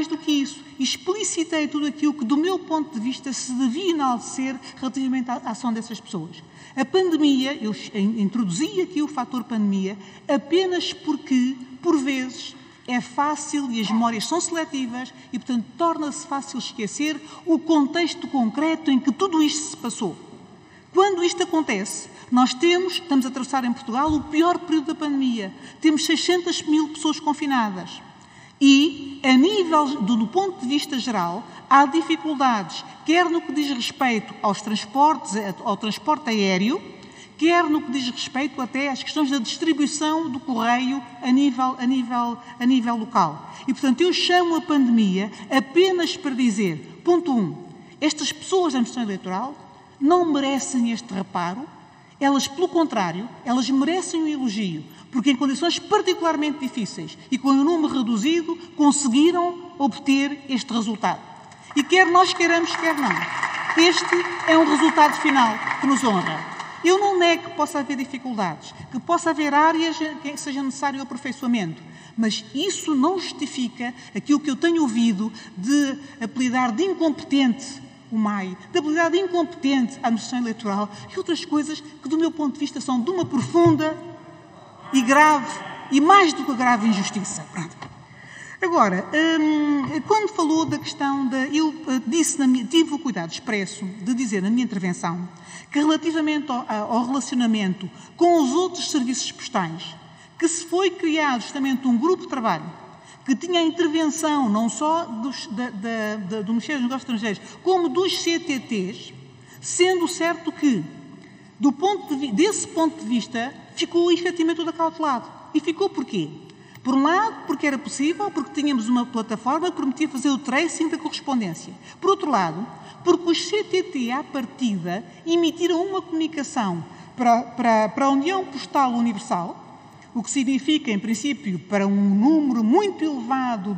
do que isso, explicitei tudo aquilo que, do meu ponto de vista, se devia enaltecer relativamente à ação dessas pessoas. A pandemia, eu introduzi aqui o fator pandemia apenas porque, por vezes, é fácil e as memórias são seletivas e, portanto, torna-se fácil esquecer o contexto concreto em que tudo isto se passou. Quando isto acontece, nós estamos a atravessar em Portugal o pior período da pandemia. Temos 600 mil pessoas confinadas. E, a nível, do ponto de vista geral, há dificuldades, quer no que diz respeito aos transportes, ao transporte aéreo, quer no que diz respeito até às questões da distribuição do correio a nível local. E, portanto, eu chamo a pandemia apenas para dizer, ponto 1, estas pessoas da Administração Eleitoral não merecem este reparo, elas, pelo contrário, elas merecem um elogio, porque em condições particularmente difíceis e com um número reduzido, conseguiram obter este resultado. E quer nós queiramos, quer não, este é um resultado final que nos honra. Eu não nego que possa haver dificuldades, que possa haver áreas em que seja necessário aperfeiçoamento, mas isso não justifica aquilo que eu tenho ouvido de apelidar de incompetente o MAI, de habilidade de incompetente à Administração Eleitoral e outras coisas que, do meu ponto de vista, são de uma profunda e grave, e mais do que grave, injustiça. Agora, quando falou da questão eu tive o cuidado expresso de dizer na minha intervenção que, relativamente ao relacionamento com os outros serviços postais, que se foi criado justamente um grupo de trabalho que tinha a intervenção não só do Ministério dos Negócios Estrangeiros, como dos CTTs, sendo certo que, desse ponto de vista, ficou efetivamente tudo acautelado. E ficou porquê? Por um lado, porque era possível, porque tínhamos uma plataforma que permitia fazer o tracing da correspondência. Por outro lado, porque os CTT, à partida, emitiram uma comunicação para a União Postal Universal, o que significa, em princípio, para um número muito elevado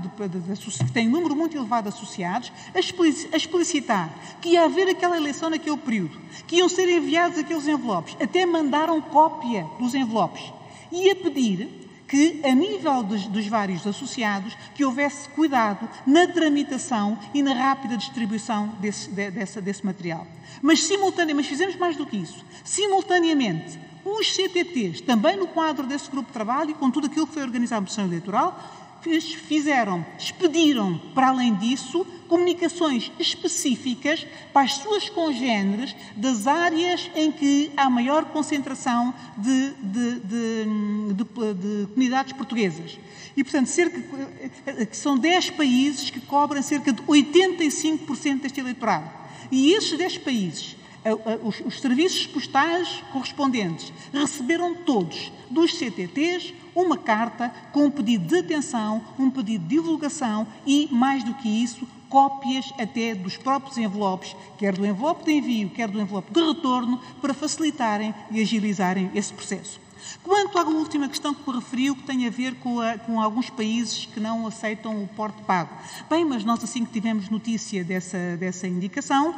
que tem um número muito elevado de associados, a explicitar que ia haver aquela eleição naquele período, que iam ser enviados aqueles envelopes, até mandaram cópia dos envelopes, e a pedir que, a nível dos vários associados, que houvesse cuidado na tramitação e na rápida distribuição desse material. Mas fizemos mais do que isso. Simultaneamente, os CTTs, também no quadro desse grupo de trabalho e com tudo aquilo que foi organizado na Administração Eleitoral, expediram, para além disso, comunicações específicas para as suas congêneres das áreas em que há maior concentração de comunidades portuguesas. E, portanto, são 10 países que cobrem cerca de 85% deste eleitorado. E esses 10 países, os serviços postais correspondentes, receberam todos dos CTTs uma carta com um pedido de atenção, um pedido de divulgação e, mais do que isso, cópias até dos próprios envelopes, quer do envelope de envio, quer do envelope de retorno, para facilitarem e agilizarem esse processo. Quanto à última questão que me referiu, que tem a ver com alguns países que não aceitam o porte pago. Bem, mas nós, assim que tivemos notícia dessa indicação,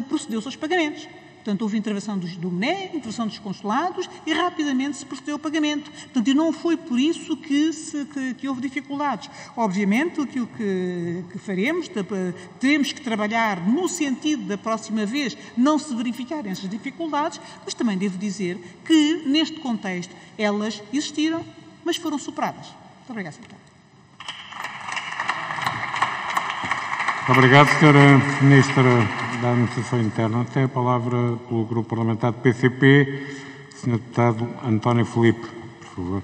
procedeu-se aos pagamentos. Portanto, houve intervenção do MNE, intervenção dos consulados e rapidamente se procedeu ao pagamento. Portanto, e não foi por isso que houve dificuldades. Obviamente, aquilo que faremos, teremos que trabalhar no sentido da próxima vez não se verificarem essas dificuldades, mas também devo dizer que, neste contexto, elas existiram, mas foram superadas. Muito obrigada, Sr. Deputado. Obrigado, Sra. Ministra da Administração Interna. Tem a palavra pelo Grupo Parlamentar do PCP, Sr. Deputado António Filipe, por favor.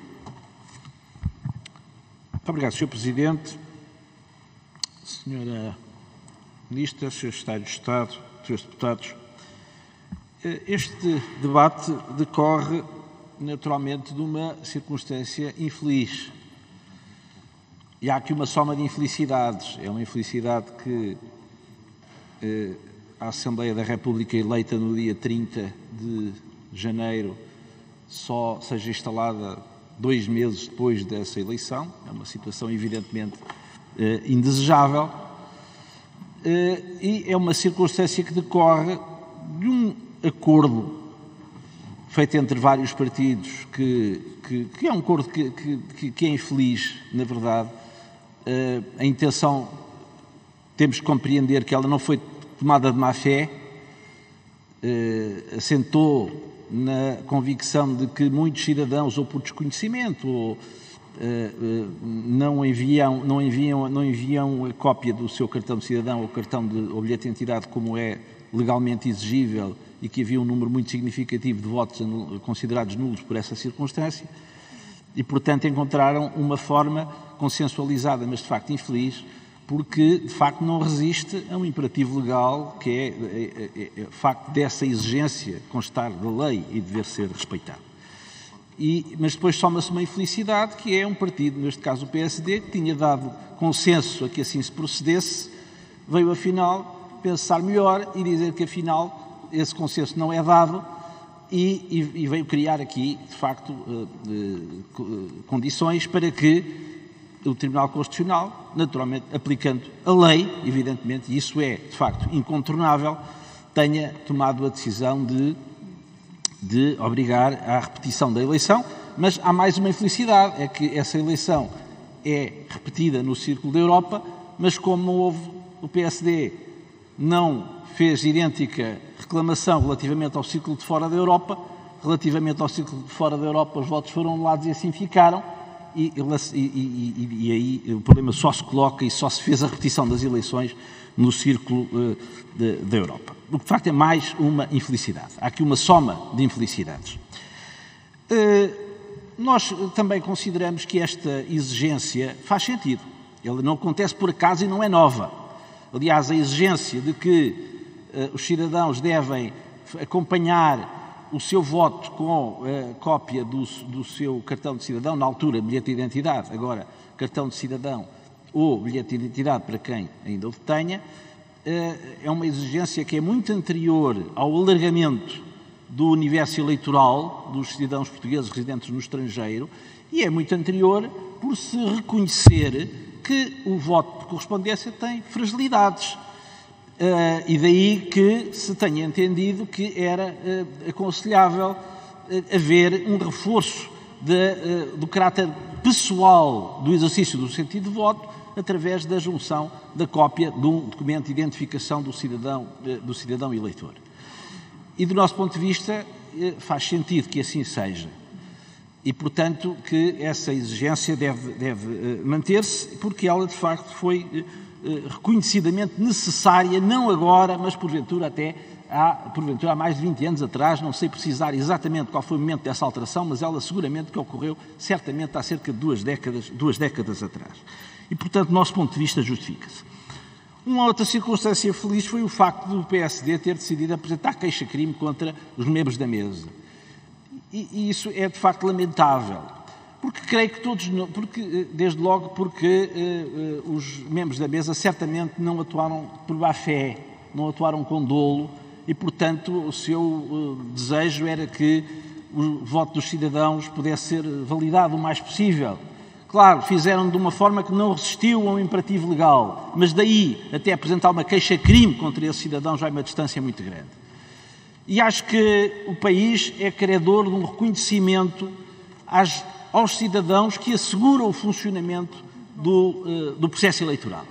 Muito obrigado, Sr. Presidente, Sra. Ministra, Sr. Secretário de Estado, Srs. Deputados. Este debate decorre naturalmente de uma circunstância infeliz. E há aqui uma soma de infelicidades. É uma infelicidade que a Assembleia da República eleita no dia 30 de janeiro só seja instalada 2 meses depois dessa eleição. É uma situação evidentemente indesejável e é uma circunstância que decorre de um acordo feito entre vários partidos que é um acordo que é infeliz, na verdade. A intenção, temos que compreender que ela não foi tomada de má fé, assentou na convicção de que muitos cidadãos, ou por desconhecimento, ou não enviam a cópia do seu cartão de cidadão ou bilhete de identidade como é legalmente exigível, e que havia um número muito significativo de votos considerados nulos por essa circunstância, e, portanto, encontraram uma forma consensualizada, mas de facto infeliz, porque de facto não resiste a um imperativo legal, que é o facto dessa exigência constar da lei e dever ser respeitado. Mas depois soma-se uma infelicidade, que é um partido, neste caso o PSD, que tinha dado consenso a que assim se procedesse, veio afinal pensar melhor e dizer que afinal esse consenso não é dado e veio criar aqui, de facto, condições para que o Tribunal Constitucional, naturalmente aplicando a lei, evidentemente, e isso é, de facto, incontornável, tenha tomado a decisão de obrigar à repetição da eleição. Mas há mais uma infelicidade, é que essa eleição é repetida no Círculo da Europa, mas como não houve, o PSD não fez idêntica reclamação relativamente ao Círculo de Fora da Europa, relativamente ao Círculo de Fora da Europa os votos foram anulados e assim ficaram, e aí o problema só se coloca e só se fez a repetição das eleições no Círculo da Europa. O que de facto é mais uma infelicidade. Há aqui uma soma de infelicidades. Nós também consideramos que esta exigência faz sentido. Ela não acontece por acaso e não é nova. Aliás, a exigência de que os cidadãos devem acompanhar o seu voto com a cópia do seu cartão de cidadão, na altura bilhete de identidade, agora cartão de cidadão ou bilhete de identidade para quem ainda o detenha, é uma exigência que é muito anterior ao alargamento do universo eleitoral dos cidadãos portugueses residentes no estrangeiro e é muito anterior por se reconhecer que o voto por correspondência tem fragilidades. E daí que se tenha entendido que era aconselhável haver um reforço do caráter pessoal do exercício do sentido de voto através da junção da cópia de um documento de identificação do cidadão eleitor. E do nosso ponto de vista faz sentido que assim seja. E, portanto, que essa exigência deve manter-se, porque ela, de facto, foi reconhecidamente necessária, não agora, mas porventura há mais de 20 anos atrás, não sei precisar exatamente qual foi o momento dessa alteração, mas ela seguramente que ocorreu, certamente há cerca de 2 décadas atrás. E, portanto, do nosso ponto de vista, justifica-se. Uma outra circunstância feliz foi o facto do PSD ter decidido apresentar queixa-crime contra os membros da mesa. E isso é, de facto, lamentável. Porque creio que desde logo porque os membros da mesa certamente não atuaram por má fé, não atuaram com dolo e, portanto, o seu desejo era que o voto dos cidadãos pudesse ser validado o mais possível. Claro, fizeram de uma forma que não resistiu a um imperativo legal, mas daí até apresentar uma queixa-crime contra esses cidadãos vai uma distância muito grande. E acho que o país é credor de um reconhecimento aos cidadãos que asseguram o funcionamento do processo eleitoral.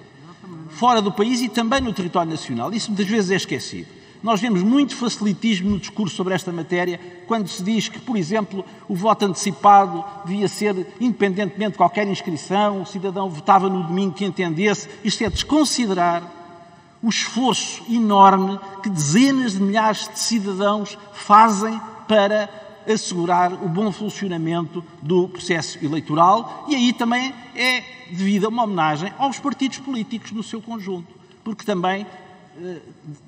Fora do país e também no território nacional. Isso muitas vezes é esquecido. Nós vemos muito facilitismo no discurso sobre esta matéria quando se diz que, por exemplo, o voto antecipado devia ser, independentemente de qualquer inscrição, o cidadão votava no domingo que entendesse. Isto é desconsiderar o esforço enorme que dezenas de milhares de cidadãos fazem para assegurar o bom funcionamento do processo eleitoral e aí também é devida uma homenagem aos partidos políticos no seu conjunto, porque também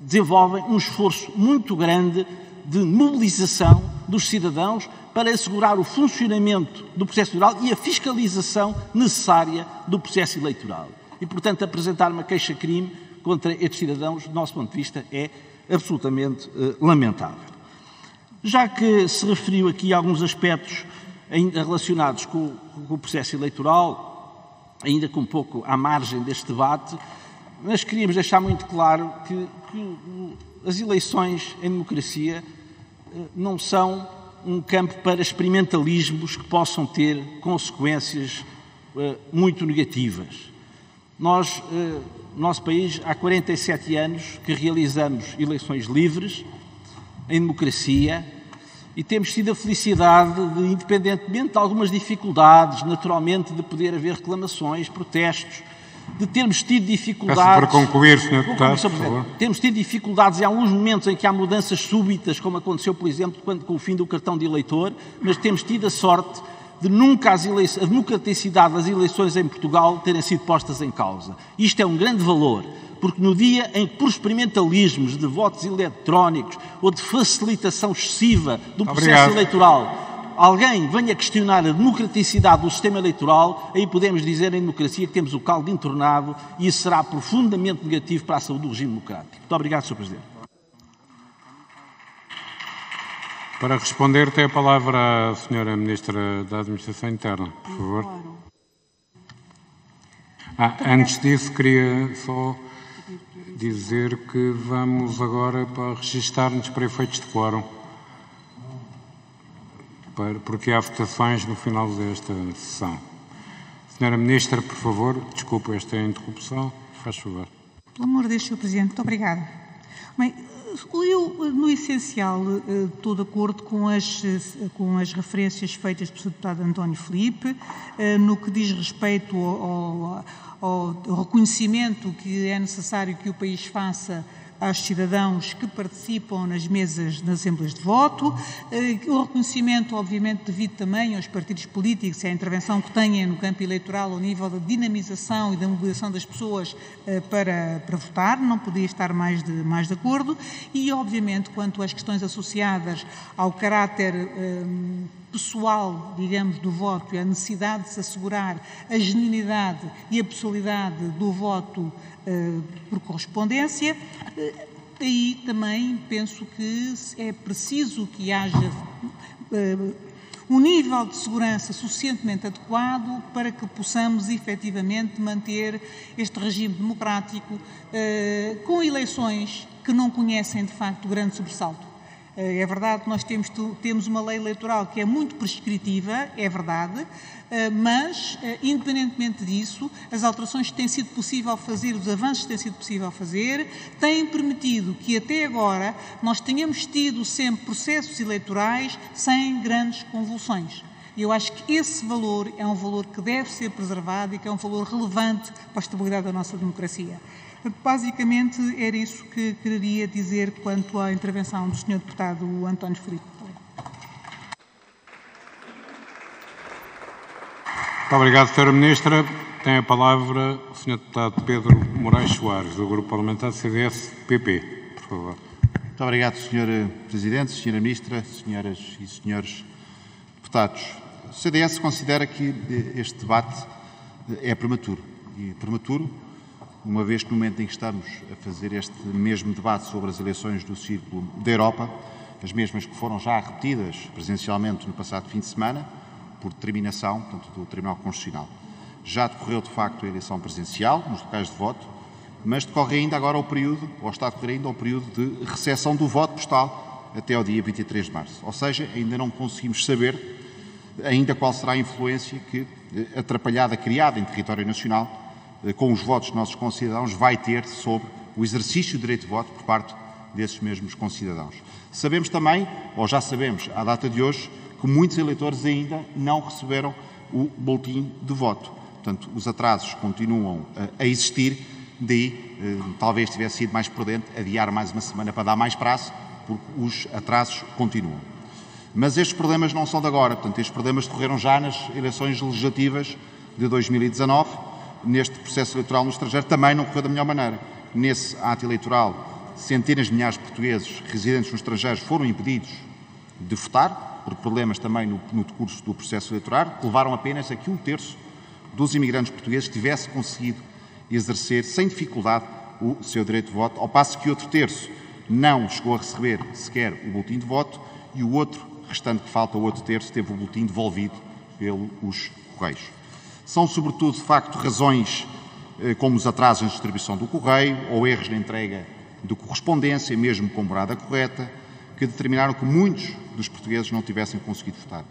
desenvolvem um esforço muito grande de mobilização dos cidadãos para assegurar o funcionamento do processo eleitoral e a fiscalização necessária do processo eleitoral. E, portanto, apresentar uma queixa-crime contra estes cidadãos, do nosso ponto de vista, é absolutamente lamentável. Já que se referiu aqui a alguns aspectos ainda relacionados com o processo eleitoral, ainda com um pouco à margem deste debate, mas queríamos deixar muito claro que as eleições em democracia não são um campo para experimentalismos que possam ter consequências muito negativas. Nós, no nosso país, há 47 anos que realizamos eleições livres, em democracia, e temos tido a felicidade de, independentemente de algumas dificuldades, naturalmente, de poder haver reclamações, protestos, de termos tido dificuldades... Peço para concluir, Sr. Deputado, por favor. Temos tido dificuldades em alguns momentos em que há mudanças súbitas, como aconteceu, por exemplo, com o fim do cartão de eleitor, mas temos tido a sorte de nunca a democraticidade das eleições em Portugal terem sido postas em causa. Isto é um grande valor, porque no dia em que, por experimentalismos de votos eletrónicos ou de facilitação excessiva do processo eleitoral, alguém venha questionar a democraticidade do sistema eleitoral, aí podemos dizer em democracia que temos o caldo entornado e isso será profundamente negativo para a saúde do regime democrático. Muito obrigado, Sr. Presidente. Para responder, tem a palavra a Sra. Ministra da Administração Interna, por favor. Antes disso, queria só dizer que vamos agora para registar-nos para efeitos de quórum, porque há votações no final desta sessão. Sra. Ministra, por favor, desculpe esta interrupção, faz favor. Pelo amor de Deus, Sr. Presidente, muito obrigada. Bem, eu, no essencial, estou de acordo com as referências feitas pelo Sr. Deputado António Filipe, no que diz respeito ao reconhecimento que é necessário que o país faça aos cidadãos que participam nas mesas, nas assembleias de voto, o reconhecimento, obviamente, devido também aos partidos políticos e à intervenção que têm no campo eleitoral ao nível da dinamização e da mobilização das pessoas para votar, não podia estar mais de acordo, e, obviamente, quanto às questões associadas ao caráter pessoal, digamos, do voto e a necessidade de se assegurar a genuinidade e a possibilidade do voto por correspondência, aí também penso que é preciso que haja um nível de segurança suficientemente adequado para que possamos efetivamente manter este regime democrático com eleições que não conhecem de facto grande sobressalto. É verdade que nós temos uma lei eleitoral que é muito prescritiva, é verdade, mas, independentemente disso, as alterações que tem sido possível fazer, os avanços que tem sido possível fazer, têm permitido que até agora nós tenhamos tido sempre processos eleitorais sem grandes convulsões. E eu acho que esse valor é um valor que deve ser preservado e que é um valor relevante para a estabilidade da nossa democracia. Basicamente, era isso que queria dizer quanto à intervenção do Sr. Deputado António Filipe. Muito obrigado, Sra. Ministra. Tem a palavra o Sr. Deputado Pedro Moraes Soares, do Grupo Parlamentar CDS-PP. Por favor. Muito obrigado, Sr. Presidente, Sra. Ministra, senhoras e senhores deputados. O CDS considera que este debate é prematuro. E prematuro, uma vez que no momento em que estamos a fazer este mesmo debate sobre as eleições do Círculo da Europa, as mesmas que foram já repetidas presencialmente no passado fim de semana, por determinação, portanto, do Tribunal Constitucional. Já decorreu, de facto, a eleição presencial nos locais de voto, mas decorre ainda agora o período, ou está a decorrer ainda o período de recepção do voto postal até ao dia 23 de março. Ou seja, ainda não conseguimos saber ainda qual será a influência que atrapalhada criada em território nacional com os votos dos nossos concidadãos vai ter sobre o exercício do direito de voto por parte desses mesmos concidadãos. Sabemos também, ou já sabemos à data de hoje, que muitos eleitores ainda não receberam o boletim de voto. Portanto, os atrasos continuam a existir, daí talvez tivesse sido mais prudente adiar mais uma semana para dar mais prazo, porque os atrasos continuam. Mas estes problemas não são de agora, portanto, estes problemas decorreram já nas eleições legislativas de 2019, neste processo eleitoral no estrangeiro também não correu da melhor maneira. Nesse ato eleitoral, centenas de milhares de portugueses residentes no estrangeiro foram impedidos de votar, por problemas também no decurso do processo eleitoral, que levaram apenas a que 1/3 dos imigrantes portugueses tivesse conseguido exercer sem dificuldade o seu direito de voto, ao passo que outro terço não chegou a receber sequer o boletim de voto e o outro restante que falta, o outro terço, teve o boletim devolvido pelos Correios. São, sobretudo, de facto, razões como os atrasos na distribuição do correio ou erros na entrega de correspondência, mesmo com morada correta, que determinaram que muitos dos portugueses não tivessem conseguido votar.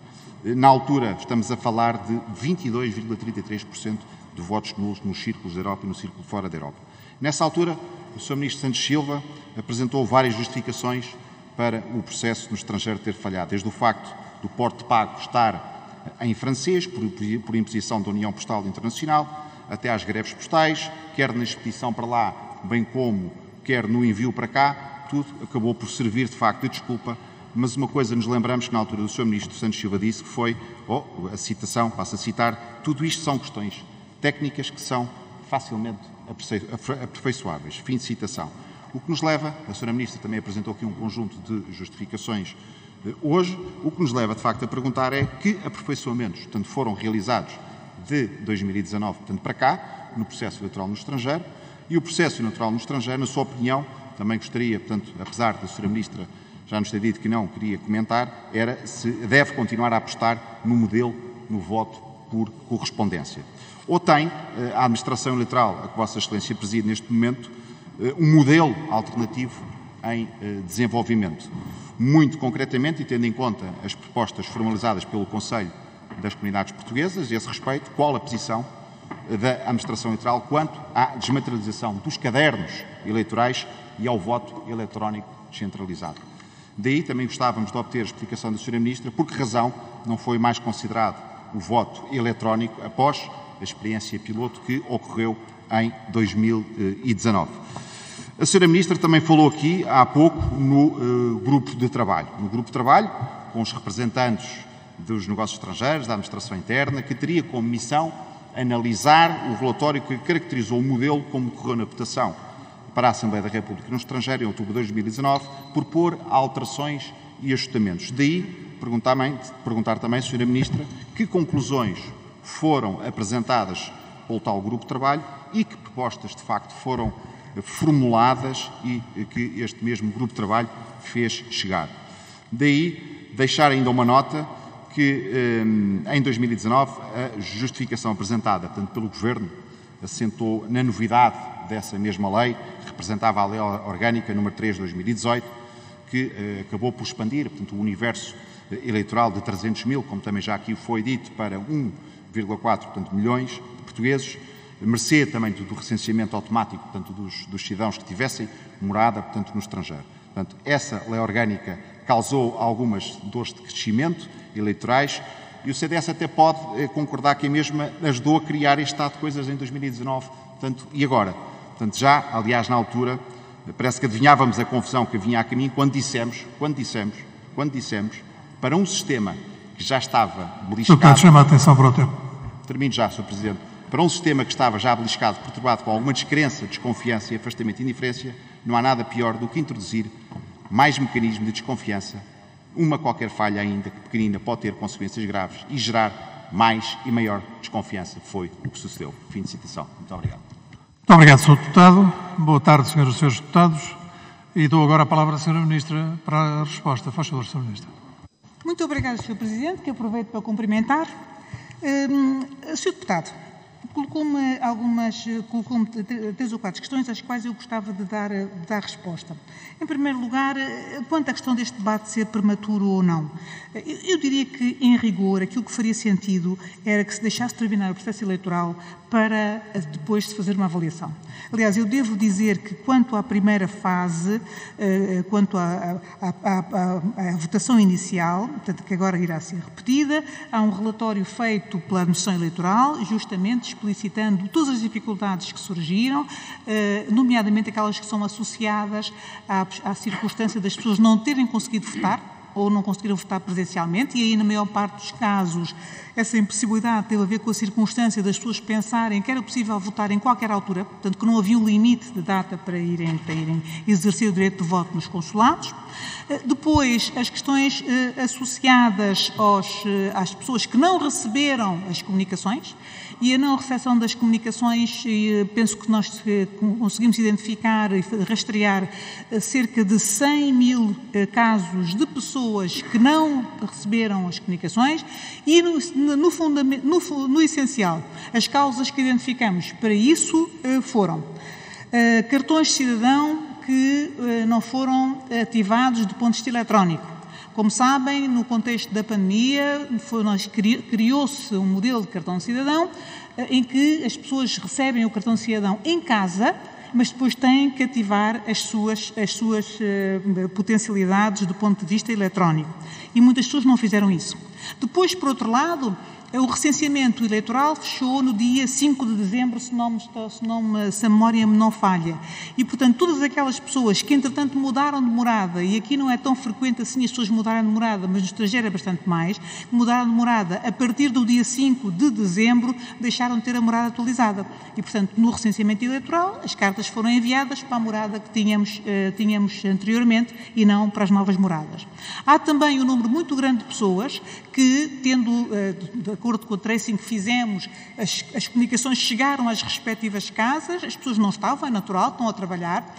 Na altura, estamos a falar de 22,33% de votos nulos nos círculos da Europa e no círculo fora da Europa. Nessa altura, o Sr. Ministro Santos Silva apresentou várias justificações para o processo no estrangeiro ter falhado, desde o facto do porte pago estar em francês, por imposição da União Postal Internacional, até às greves postais, quer na expedição para lá, bem como quer no envio para cá, tudo acabou por servir de facto de desculpa, mas uma coisa nos lembramos que na altura do Sr. Ministro Santos Silva disse que foi, a citação, passo a citar, tudo isto são questões técnicas que são facilmente aperfeiçoáveis. Fim de citação. O que nos leva, a Sra. Ministra também apresentou aqui um conjunto de justificações hoje, o que nos leva de facto a perguntar é que aperfeiçoamentos, portanto, foram realizados de 2019, portanto, para cá, no processo eleitoral no estrangeiro, e o processo eleitoral no estrangeiro, na sua opinião, também gostaria, portanto, apesar da Sra. Ministra já nos ter dito que não queria comentar, era se deve continuar a apostar no modelo, no voto por correspondência. Ou tem a administração eleitoral, a que Vossa Excelência preside neste momento, um modelo alternativo em desenvolvimento. Muito concretamente, e tendo em conta as propostas formalizadas pelo Conselho das Comunidades Portuguesas, a esse respeito, qual a posição da administração eleitoral quanto à desmaterialização dos cadernos eleitorais e ao voto eletrónico descentralizado. Daí também gostávamos de obter a explicação da Sra. Ministra por que razão não foi mais considerado o voto eletrónico após a experiência piloto que ocorreu em 2019. A Sra. Ministra também falou aqui há pouco no grupo de trabalho. No grupo de trabalho, com os representantes dos negócios estrangeiros, da administração interna, que teria como missão analisar o relatório que caracterizou o modelo como ocorreu na votação para a Assembleia da República no estrangeiro em outubro de 2019, por pôr alterações e ajustamentos. Daí, perguntar também, Sra. Ministra, que conclusões foram apresentadas pelo tal grupo de trabalho e que propostas, de facto, foram formuladas e que este mesmo grupo de trabalho fez chegar. Daí, deixar ainda uma nota que em 2019 a justificação apresentada, portanto, pelo Governo assentou na novidade dessa mesma lei, que representava a Lei Orgânica número 3 de 2018, que acabou por expandir, portanto, o universo eleitoral de 300 mil, como também já aqui foi dito, para 1,4 milhões de portugueses, mercê também do recenseamento automático, portanto, dos cidadãos que tivessem morada, portanto, no estrangeiro. Portanto, essa Lei Orgânica causou algumas dores de crescimento eleitorais e o CDS até pode concordar que a mesma ajudou a criar este estado de coisas em 2019, portanto, e agora? Portanto, já, aliás, na altura, parece que adivinhávamos a confusão que vinha a caminho quando dissemos, para um sistema que já estava beliscado... Deputado, chama a atenção para o tempo. Termino já, Sr. Presidente. Para um sistema que estava já beliscado, perturbado com alguma descrença, desconfiança e afastamento e indiferença, não há nada pior do que introduzir mais mecanismo de desconfiança. Uma qualquer falha, ainda que pequenina, pode ter consequências graves e gerar mais e maior desconfiança. Foi o que sucedeu. Fim de citação. Muito obrigado. Muito obrigado, Sr. Deputado. Boa tarde, senhoras e senhores deputados. E dou agora a palavra à Sra. Ministra para a resposta. Faz favor, Sra. Ministra. Muito obrigada, Sr. Presidente, que aproveito para cumprimentar. Sr. Deputado, colocou-me 3 ou 4 questões às quais eu gostava de dar resposta. Em primeiro lugar, quanto à questão deste debate ser prematuro ou não. Eu diria que, em rigor, aquilo que faria sentido era que se deixasse terminar o processo eleitoral para depois se fazer uma avaliação. Aliás, eu devo dizer que, quanto à primeira fase, quanto à votação inicial, portanto, que agora irá ser repetida, há um relatório feito pela Administração Eleitoral, justamente explicitando todas as dificuldades que surgiram, nomeadamente aquelas que são associadas à circunstância das pessoas não terem conseguido votar, ou não conseguiram votar presencialmente, e aí, na maior parte dos casos, essa impossibilidade teve a ver com a circunstância das pessoas pensarem que era possível votar em qualquer altura, portanto, que não havia um limite de data para irem exercer o direito de voto nos consulados. Depois, as questões associadas às pessoas que não receberam as comunicações, e a não recepção das comunicações, penso que nós conseguimos identificar e rastrear cerca de 100 mil casos de pessoas que não receberam as comunicações e, no essencial, as causas que identificamos para isso foram cartões de cidadão que não foram ativados do ponto de vista eletrónico. Como sabem, no contexto da pandemia, criou-se um modelo de cartão de cidadão em que as pessoas recebem o cartão de cidadão em casa, mas depois têm que ativar as suas potencialidades do ponto de vista eletrónico. E muitas pessoas não fizeram isso. Depois, por outro lado, o recenseamento eleitoral fechou no dia 5 de dezembro, se a memória me não falha. E, portanto, todas aquelas pessoas que, entretanto, mudaram de morada, e aqui não é tão frequente assim as pessoas mudarem de morada, mas no estrangeiro é bastante mais, mudaram de morada a partir do dia 5 de dezembro, deixaram de ter a morada atualizada. E, portanto, no recenseamento eleitoral, as cartas foram enviadas para a morada que tínhamos anteriormente e não para as novas moradas. Há também um número muito grande de pessoas que, tendo, de acordo com o tracing que fizemos, as comunicações chegaram às respectivas casas, as pessoas não estavam, é natural, estão a trabalhar,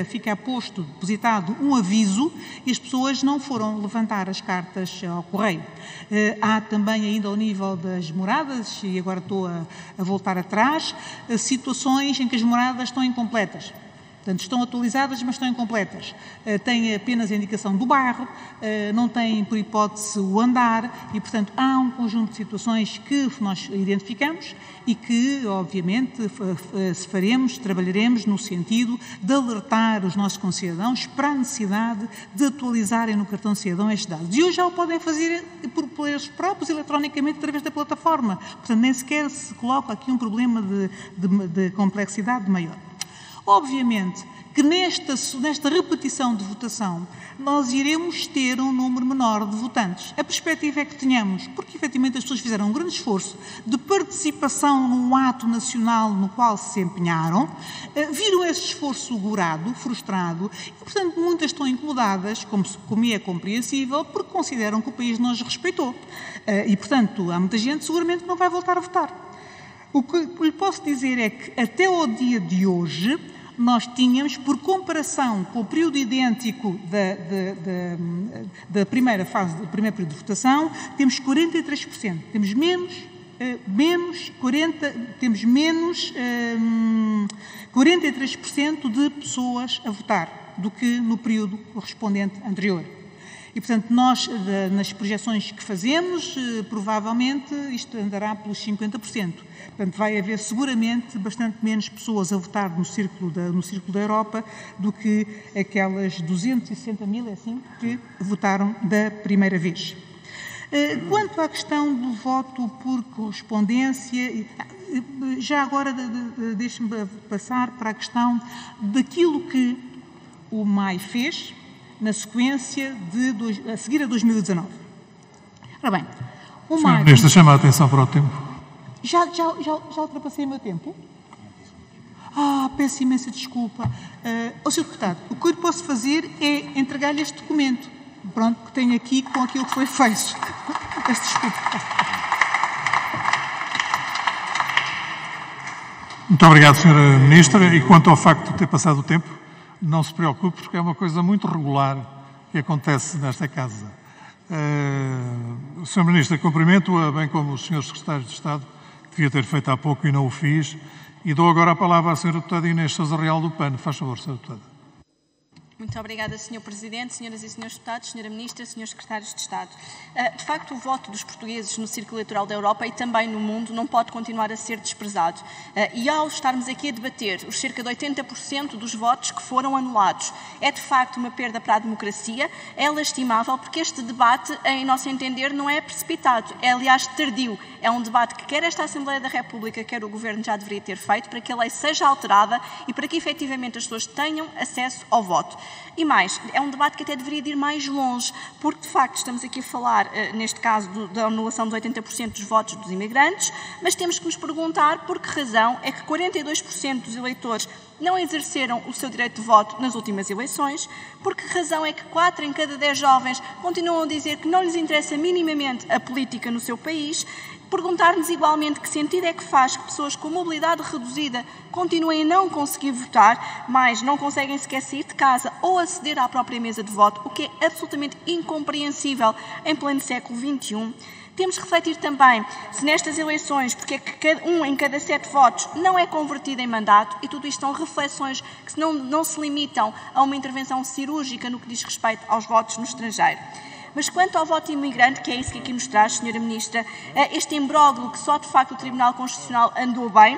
fica posto, depositado um aviso e as pessoas não foram levantar as cartas ao correio. Há também ainda ao nível das moradas, e agora estou a voltar atrás, situações em que as moradas estão incompletas. Portanto, estão atualizadas, mas estão incompletas. Têm apenas a indicação do bairro, não têm, por hipótese, o andar e, portanto, há um conjunto de situações que nós identificamos e que, obviamente, trabalharemos no sentido de alertar os nossos concidadãos para a necessidade de atualizarem no cartão de cidadão estes dados. E hoje já o podem fazer por eles próprios, eletronicamente, através da plataforma. Portanto, nem sequer se coloca aqui um problema de complexidade maior. Obviamente que nesta repetição de votação nós iremos ter um número menor de votantes. A perspectiva é que tenhamos, porque efetivamente as pessoas fizeram um grande esforço de participação num ato nacional no qual se empenharam, viram esse esforço gorado, frustrado, e portanto muitas estão incomodadas, como é compreensível, porque consideram que o país não as respeitou. E portanto há muita gente seguramente que não vai voltar a votar. O que lhe posso dizer é que até ao dia de hoje nós tínhamos, por comparação com o período idêntico da primeira fase, do primeiro período de votação, temos 43%. Temos menos 43% de pessoas a votar do que no período correspondente anterior. E, portanto, nós, nas projeções que fazemos, provavelmente isto andará pelos 50%. Portanto, vai haver seguramente bastante menos pessoas a votar no círculo da Europa do que aquelas 260 mil, é assim, que votaram da primeira vez. Quanto à questão do voto por correspondência, já agora deixe-me passar para a questão daquilo que o MAI fez na sequência a seguir a 2019. Ora bem, o MAI... Sr. Ministro, chama a atenção para o tempo. Já ultrapassei o meu tempo? Peço imensa desculpa. Sr. Deputado, o que eu posso fazer é entregar-lhe este documento, pronto, que tenho aqui com aquilo que foi feito. Peço desculpa. Muito obrigado, Sra. Ministra. E quanto ao facto de ter passado o tempo, não se preocupe, porque é uma coisa muito regular que acontece nesta Casa. Sr. Ministro, cumprimento-a, bem como os Srs. Secretários de Estado, que devia ter feito há pouco e não o fiz, e dou agora a palavra à Sra. Deputada Inês Sousa Real do PAN. Faz favor, Sra. Deputada. Muito obrigada, Sr. Presidente, Senhoras e Senhores Deputados, Sra. Ministra, Srs. Secretários de Estado. De facto, o voto dos portugueses no círculo eleitoral da Europa e também no mundo não pode continuar a ser desprezado. E ao estarmos aqui a debater os cerca de 80% dos votos que foram anulados, é de facto uma perda para a democracia, é lastimável porque este debate, em nosso entender, não é precipitado, é aliás tardio. É um debate que quer esta Assembleia da República, quer o Governo já deveria ter feito para que a lei seja alterada e para que efetivamente as pessoas tenham acesso ao voto. E mais, é um debate que até deveria ir mais longe, porque de facto estamos aqui a falar, neste caso, da anulação de 80% dos votos dos imigrantes, mas temos que nos perguntar por que razão é que 42% dos eleitores não exerceram o seu direito de voto nas últimas eleições, por que razão é que 4 em cada 10 jovens continuam a dizer que não lhes interessa minimamente a política no seu país. Perguntar-nos igualmente que sentido é que faz que pessoas com mobilidade reduzida continuem a não conseguir votar, mas não conseguem sequer sair de casa ou aceder à própria mesa de voto, o que é absolutamente incompreensível em pleno século XXI. Temos que refletir também se nestas eleições, porque é que 1 em cada 7 votos não é convertido em mandato, e tudo isto são reflexões que não se limitam a uma intervenção cirúrgica no que diz respeito aos votos no estrangeiro. Mas quanto ao voto imigrante, que é isso que aqui nos traz, Sra. Ministra, este imbróglio que só de facto o Tribunal Constitucional andou bem.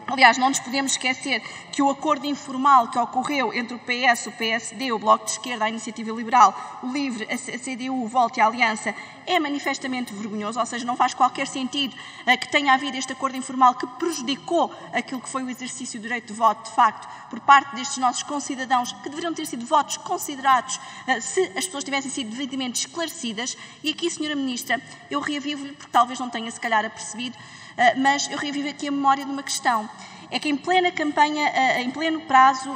Aliás, não nos podemos esquecer que o acordo informal que ocorreu entre o PS, o PSD, o Bloco de Esquerda, a Iniciativa Liberal, o LIVRE, a CDU, o VOLT e a Aliança é manifestamente vergonhoso, ou seja, não faz qualquer sentido que tenha havido este acordo informal que prejudicou aquilo que foi o exercício do direito de voto, de facto, por parte destes nossos concidadãos, que deveriam ter sido votos considerados se as pessoas tivessem sido devidamente esclarecidas. E aqui, Sra. Ministra, eu reavivo-lhe, porque talvez não tenha se calhar apercebido, mas eu revivo aqui a memória de uma questão. É que em plena campanha, em pleno prazo,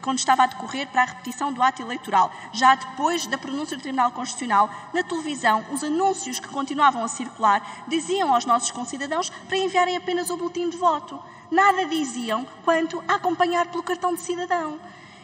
quando estava a decorrer para a repetição do ato eleitoral, já depois da pronúncia do Tribunal Constitucional, na televisão, os anúncios que continuavam a circular diziam aos nossos concidadãos para enviarem apenas o boletim de voto. Nada diziam quanto a acompanhar pelo cartão de cidadão.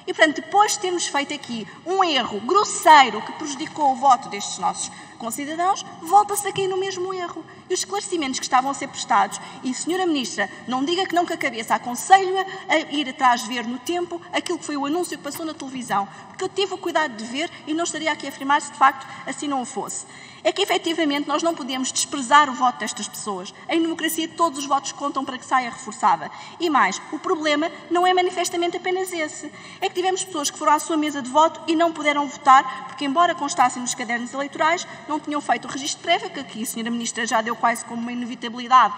E, portanto, depois de termos feito aqui um erro grosseiro que prejudicou o voto destes nossos concidadãos, volta-se a cair no mesmo erro. E os esclarecimentos que estavam a ser prestados, e, Sra. Ministra, não diga que não com a cabeça, aconselho-a a ir atrás ver no tempo aquilo que foi o anúncio que passou na televisão, porque eu tive o cuidado de ver e não estaria aqui a afirmar se de facto assim não o fosse. É que, efetivamente, nós não podemos desprezar o voto destas pessoas. Em democracia, todos os votos contam para que saia reforçada. E mais, o problema não é manifestamente apenas esse. É que tivemos pessoas que foram à sua mesa de voto e não puderam votar, porque, embora constassem nos cadernos eleitorais, não tinham feito o registro prévio, que aqui a Sra. Ministra já deu quase como uma inevitabilidade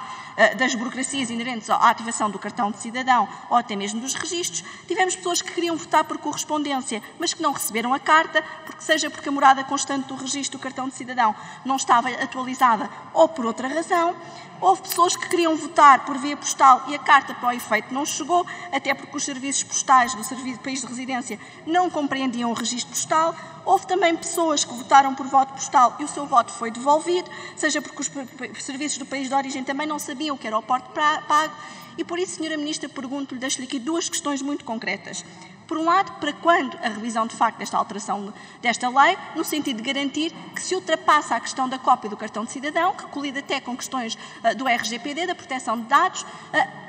das burocracias inerentes à ativação do cartão de cidadão ou até mesmo dos registros. Tivemos pessoas que queriam votar por correspondência, mas que não receberam a carta, seja porque a morada constante do registro do cartão de cidadão não estava atualizada ou por outra razão. Houve pessoas que queriam votar por via postal e a carta para o efeito não chegou, até porque os serviços postais do país de residência não compreendiam o registro postal. Houve também pessoas que votaram por voto postal e o seu voto foi devolvido, seja porque os serviços do país de origem também não sabiam o que era o porto pago. E por isso, Sra. Ministra, pergunto-lhe, deixo-lhe aqui 2 questões muito concretas. Por um lado, para quando a revisão de facto desta alteração desta lei, no sentido de garantir que se ultrapassa a questão da cópia do cartão de cidadão, que colide até com questões do RGPD, da proteção de dados,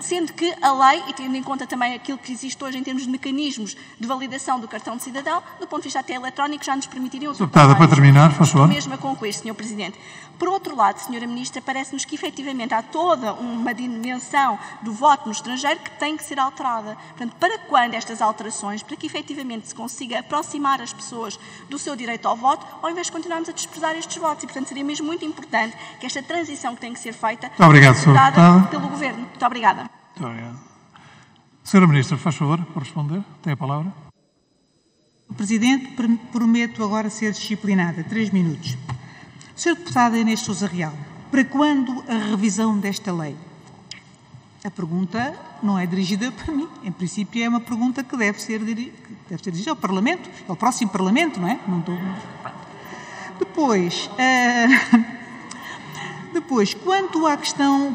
sendo que a lei, e tendo em conta também aquilo que existe hoje em termos de mecanismos de validação do cartão de cidadão, do ponto de vista até eletrónico, já nos permitiriam... Deputada, para terminar, faz favor. Mesmo a concluir, Sr. Presidente. Por outro lado, Sra. Ministra, parece-nos que efetivamente há toda uma dimensão do voto no estrangeiro que tem que ser alterada. Portanto, para quando estas alterações, para que efetivamente se consiga aproximar as pessoas do seu direito ao voto, ao invés de continuarmos a desprezar estes votos. E, portanto, seria mesmo muito importante que esta transição que tem que ser feita seja dada pelo Governo. Muito obrigada. Muito obrigado. Sra. Ministra, faz favor, por responder. Tem a palavra. Presidente, prometo agora ser disciplinada. 3 minutos. Sra. Deputada Inês Sousa Real, para quando a revisão desta lei? A pergunta não é dirigida para mim. Em princípio, é uma pergunta que deve ser dirigida ao Parlamento, ao próximo Parlamento, não é? Não estou... Depois, quanto à questão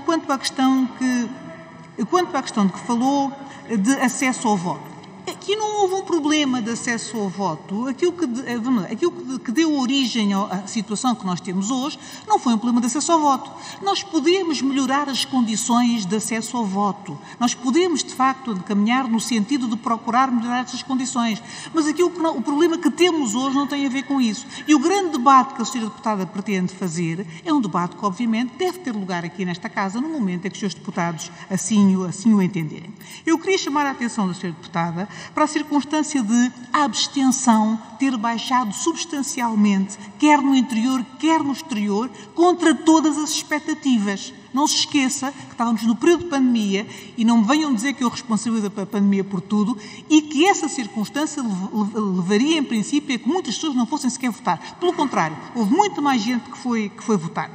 de que falou de acesso ao voto. Aqui não houve um problema de acesso ao voto. Aquilo que deu origem à situação que nós temos hoje não foi um problema de acesso ao voto. Nós podemos melhorar as condições de acesso ao voto. Nós podemos, de facto, caminhar no sentido de procurar melhorar essas condições. Mas o problema que temos hoje não tem a ver com isso. E o grande debate que a Sra. Deputada pretende fazer é um debate que, obviamente, deve ter lugar aqui nesta Casa no momento em que os seus deputados assim o entenderem. Eu queria chamar a atenção da Sra. Deputada para a circunstância de a abstenção ter baixado substancialmente, quer no interior, quer no exterior, contra todas as expectativas. Não se esqueça que estávamos no período de pandemia e não me venham dizer que eu responsabilizo a pandemia por tudo e que essa circunstância levaria, em princípio, a que muitas pessoas não fossem sequer votar. Pelo contrário, houve muita mais gente que foi votar.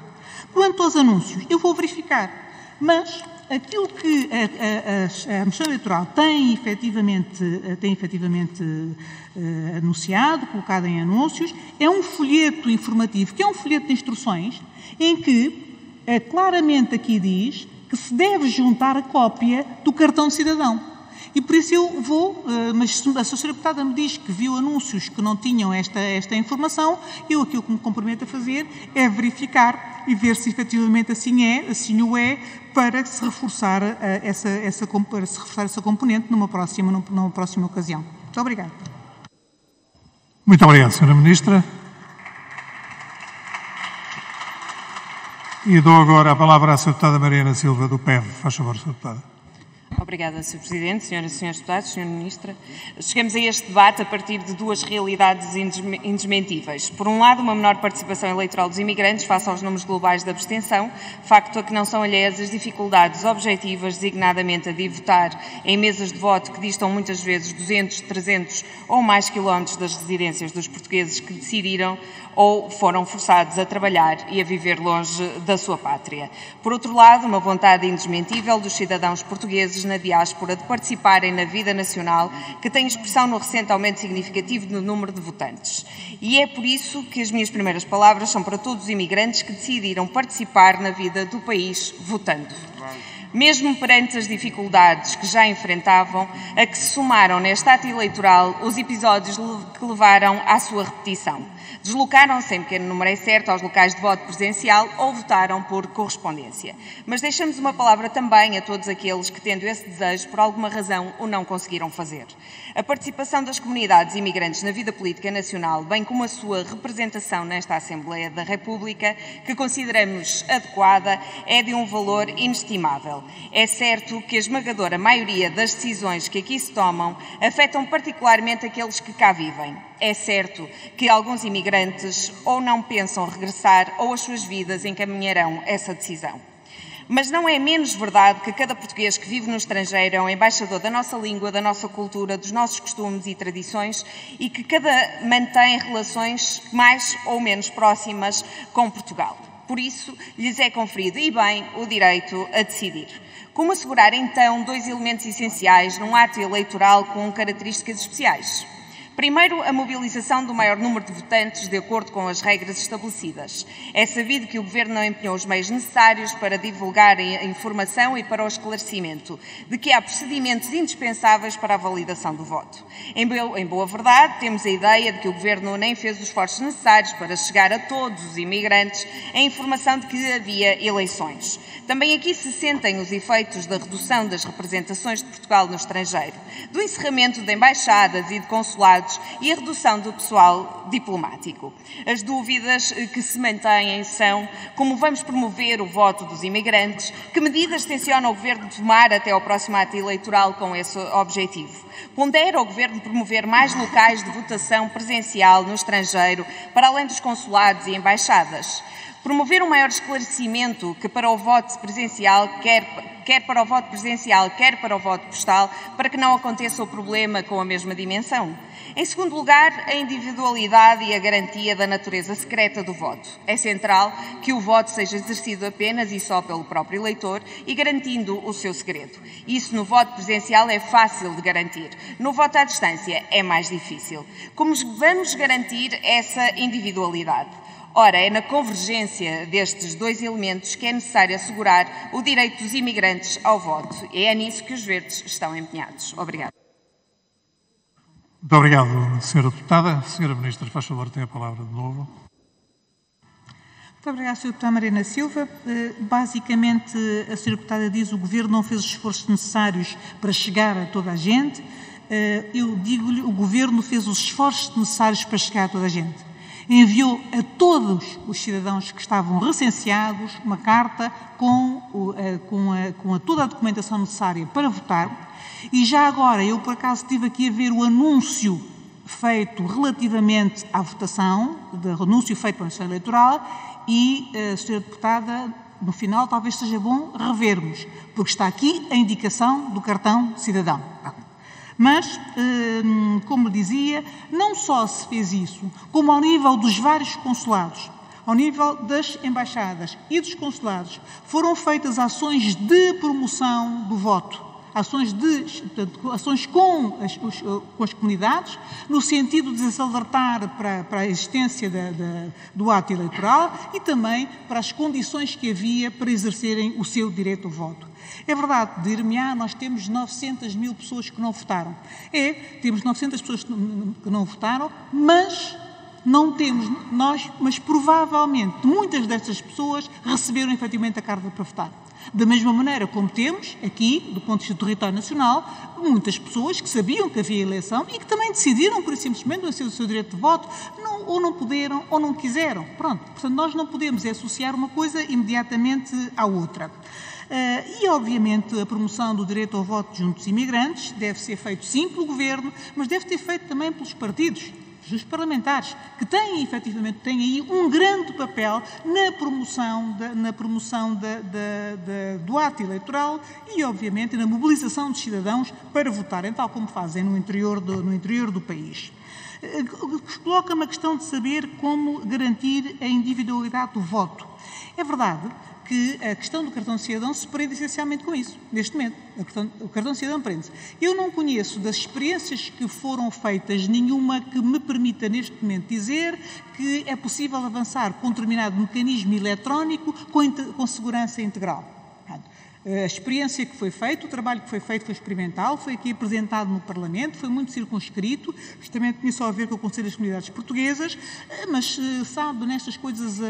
Quanto aos anúncios, eu vou verificar, mas aquilo que a Administração Eleitoral tem efetivamente anunciado, colocado em anúncios, é um folheto informativo, que é um folheto de instruções, em que claramente aqui diz que se deve juntar a cópia do cartão de cidadão. E por isso eu vou, mas se a Sra. Deputada me diz que viu anúncios que não tinham esta informação, aquilo que me comprometo a fazer é verificar e ver se efetivamente assim o é, para se reforçar essa componente numa próxima ocasião. Muito obrigada. Muito obrigado, Sra. Ministra. E dou agora a palavra à Sra. Deputada Mariana Silva, do PEV. Faz favor, Sra. Deputada. Obrigada, Sr. Presidente, Senhoras e Senhores Deputados, Sra. Ministra. Chegamos a este debate a partir de duas realidades indesmentíveis. Por um lado, uma menor participação eleitoral dos imigrantes face aos números globais de abstenção, facto a que não são alheias as dificuldades objetivas, designadamente a de votar em mesas de voto que distam muitas vezes 200, 300 ou mais quilómetros das residências dos portugueses que decidiram ou foram forçados a trabalhar e a viver longe da sua pátria. Por outro lado, uma vontade indesmentível dos cidadãos portugueses na diáspora de participarem na vida nacional, que tem expressão no recente aumento significativo no número de votantes. E é por isso que as minhas primeiras palavras são para todos os imigrantes que decidiram participar na vida do país votando. Mesmo perante as dificuldades que já enfrentavam, a que se somaram neste ato eleitoral os episódios que levaram à sua repetição. Deslocaram-se em pequeno número certo aos locais de voto presencial ou votaram por correspondência. Mas deixamos uma palavra também a todos aqueles que, tendo esse desejo, por alguma razão o não conseguiram fazer. A participação das comunidades imigrantes na vida política nacional, bem como a sua representação nesta Assembleia da República, que consideramos adequada, é de um valor inestimável. É certo que a esmagadora maioria das decisões que aqui se tomam afetam particularmente aqueles que cá vivem. É certo que alguns imigrantes ou não pensam regressar ou as suas vidas encaminharão essa decisão. Mas não é menos verdade que cada português que vive no estrangeiro é um embaixador da nossa língua, da nossa cultura, dos nossos costumes e tradições e que cada mantém relações mais ou menos próximas com Portugal. Por isso, lhes é conferido, e bem, o direito a decidir. Como assegurar, então, dois elementos essenciais num ato eleitoral com características especiais? Primeiro, a mobilização do maior número de votantes de acordo com as regras estabelecidas. É sabido que o Governo não empenhou os meios necessários para divulgar a informação e para o esclarecimento de que há procedimentos indispensáveis para a validação do voto. Em boa verdade, temos a ideia de que o Governo nem fez os esforços necessários para chegar a todos os imigrantes a informação de que havia eleições. Também aqui se sentem os efeitos da redução das representações de Portugal no estrangeiro, do encerramento de embaixadas e de consulados e a redução do pessoal diplomático. As dúvidas que se mantêm são como vamos promover o voto dos imigrantes, que medidas tenciona o Governo tomar até ao próximo ato eleitoral com esse objetivo. Pondera o Governo promover mais locais de votação presencial no estrangeiro, para além dos consulados e embaixadas. Promover um maior esclarecimento que para o voto presencial, quer para o voto presencial, quer para o voto postal, para que não aconteça o problema com a mesma dimensão. Em segundo lugar, a individualidade e a garantia da natureza secreta do voto. É central que o voto seja exercido apenas e só pelo próprio eleitor e garantindo o seu segredo. Isso no voto presencial é fácil de garantir. No voto à distância é mais difícil. Como vamos garantir essa individualidade? Ora, é na convergência destes dois elementos que é necessário assegurar o direito dos imigrantes ao voto. E é nisso que os verdes estão empenhados. Obrigada. Muito obrigado, Sra. Deputada. Sra. Ministra, faz favor, tem a palavra de novo. Muito obrigada, Sra. Deputada Mariana Silva. Basicamente, a Sra. Deputada diz que o Governo não fez os esforços necessários para chegar a toda a gente. Eu digo-lhe, o Governo fez os esforços necessários para chegar a toda a gente. enviou a todos os cidadãos que estavam recenseados uma carta com toda a documentação necessária para votar. E já agora, eu por acaso estive aqui a ver o anúncio feito relativamente à votação, o anúncio feito pela Comissão Eleitoral, e, Sra. Deputada, no final talvez seja bom revermos, porque está aqui a indicação do cartão cidadão. Mas, como dizia, não só se fez isso, como ao nível dos vários consulados, ao nível das embaixadas e dos consulados, foram feitas ações de promoção do voto. Ações com as comunidades, no sentido de as alertar para a existência do ato eleitoral e também para as condições que havia para exercerem o seu direito ao voto. É verdade, dir-me-á, nós temos 900 mil pessoas que não votaram. Temos 900 pessoas que não votaram, mas não temos mas provavelmente muitas destas pessoas receberam efetivamente a carta para votar. Da mesma maneira como temos aqui, do ponto de vista do território nacional, muitas pessoas que sabiam que havia eleição e que também decidiram, por simplesmente, o seu direito de voto, ou não puderam ou não quiseram. Pronto. Portanto, nós não podemos associar uma coisa imediatamente à outra. E, obviamente, a promoção do direito ao voto junto dos imigrantes deve ser feito, sim, pelo Governo, mas deve ser feito também pelos partidos, dos parlamentares, que têm, efetivamente, aí um grande papel na promoção do ato eleitoral e, obviamente, na mobilização dos cidadãos para votarem, tal como fazem no interior do país. Coloca-me a questão de saber como garantir a individualidade do voto. É verdade que a questão do cartão de cidadão se prende essencialmente com isso, neste momento. O cartão de cidadão prende-se. Eu não conheço das experiências que foram feitas nenhuma que me permita, neste momento, dizer que é possível avançar com um determinado mecanismo eletrónico com segurança integral. A experiência que foi feita, o trabalho que foi feito foi experimental, foi aqui apresentado no Parlamento, foi muito circunscrito, justamente tinha só a ver com o Conselho das Comunidades Portuguesas, mas sabe, nestas coisas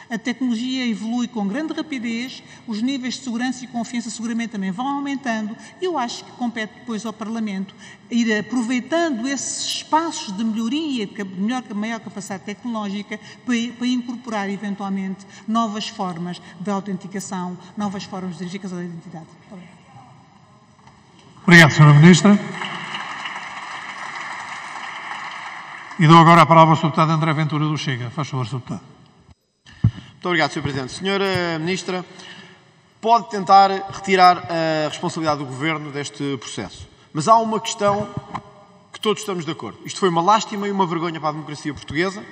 a tecnologia evolui com grande rapidez, os níveis de segurança e confiança seguramente também vão aumentando e eu acho que compete depois ao Parlamento ir aproveitando esses espaços de melhoria, de maior capacidade tecnológica para incorporar eventualmente novas formas de autenticação, novas formas de verificação da identidade. Obrigado, Sra. Ministra. E dou agora a palavra ao Sr. Deputado André Ventura do Chega. Faz favor, Sr. Deputado. Muito obrigado, Sr. Presidente. Senhora Ministra, pode tentar retirar a responsabilidade do Governo deste processo. Mas há uma questão que todos estamos de acordo. Isto foi uma lástima e uma vergonha para a democracia portuguesa.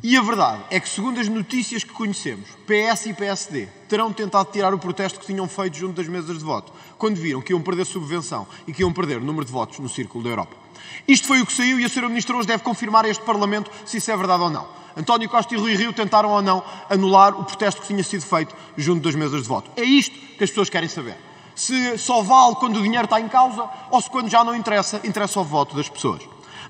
E a verdade é que, segundo as notícias que conhecemos, PS e PSD terão tentado tirar o protesto que tinham feito junto das mesas de voto, quando viram que iam perder subvenção e que iam perder o número de votos no Círculo da Europa. Isto foi o que saiu e a Sra. Ministra hoje deve confirmar a este Parlamento se isso é verdade ou não. António Costa e Rui Rio tentaram ou não anular o protesto que tinha sido feito junto das mesas de voto. É isto que as pessoas querem saber. Se só vale quando o dinheiro está em causa ou se quando já não interessa o voto das pessoas.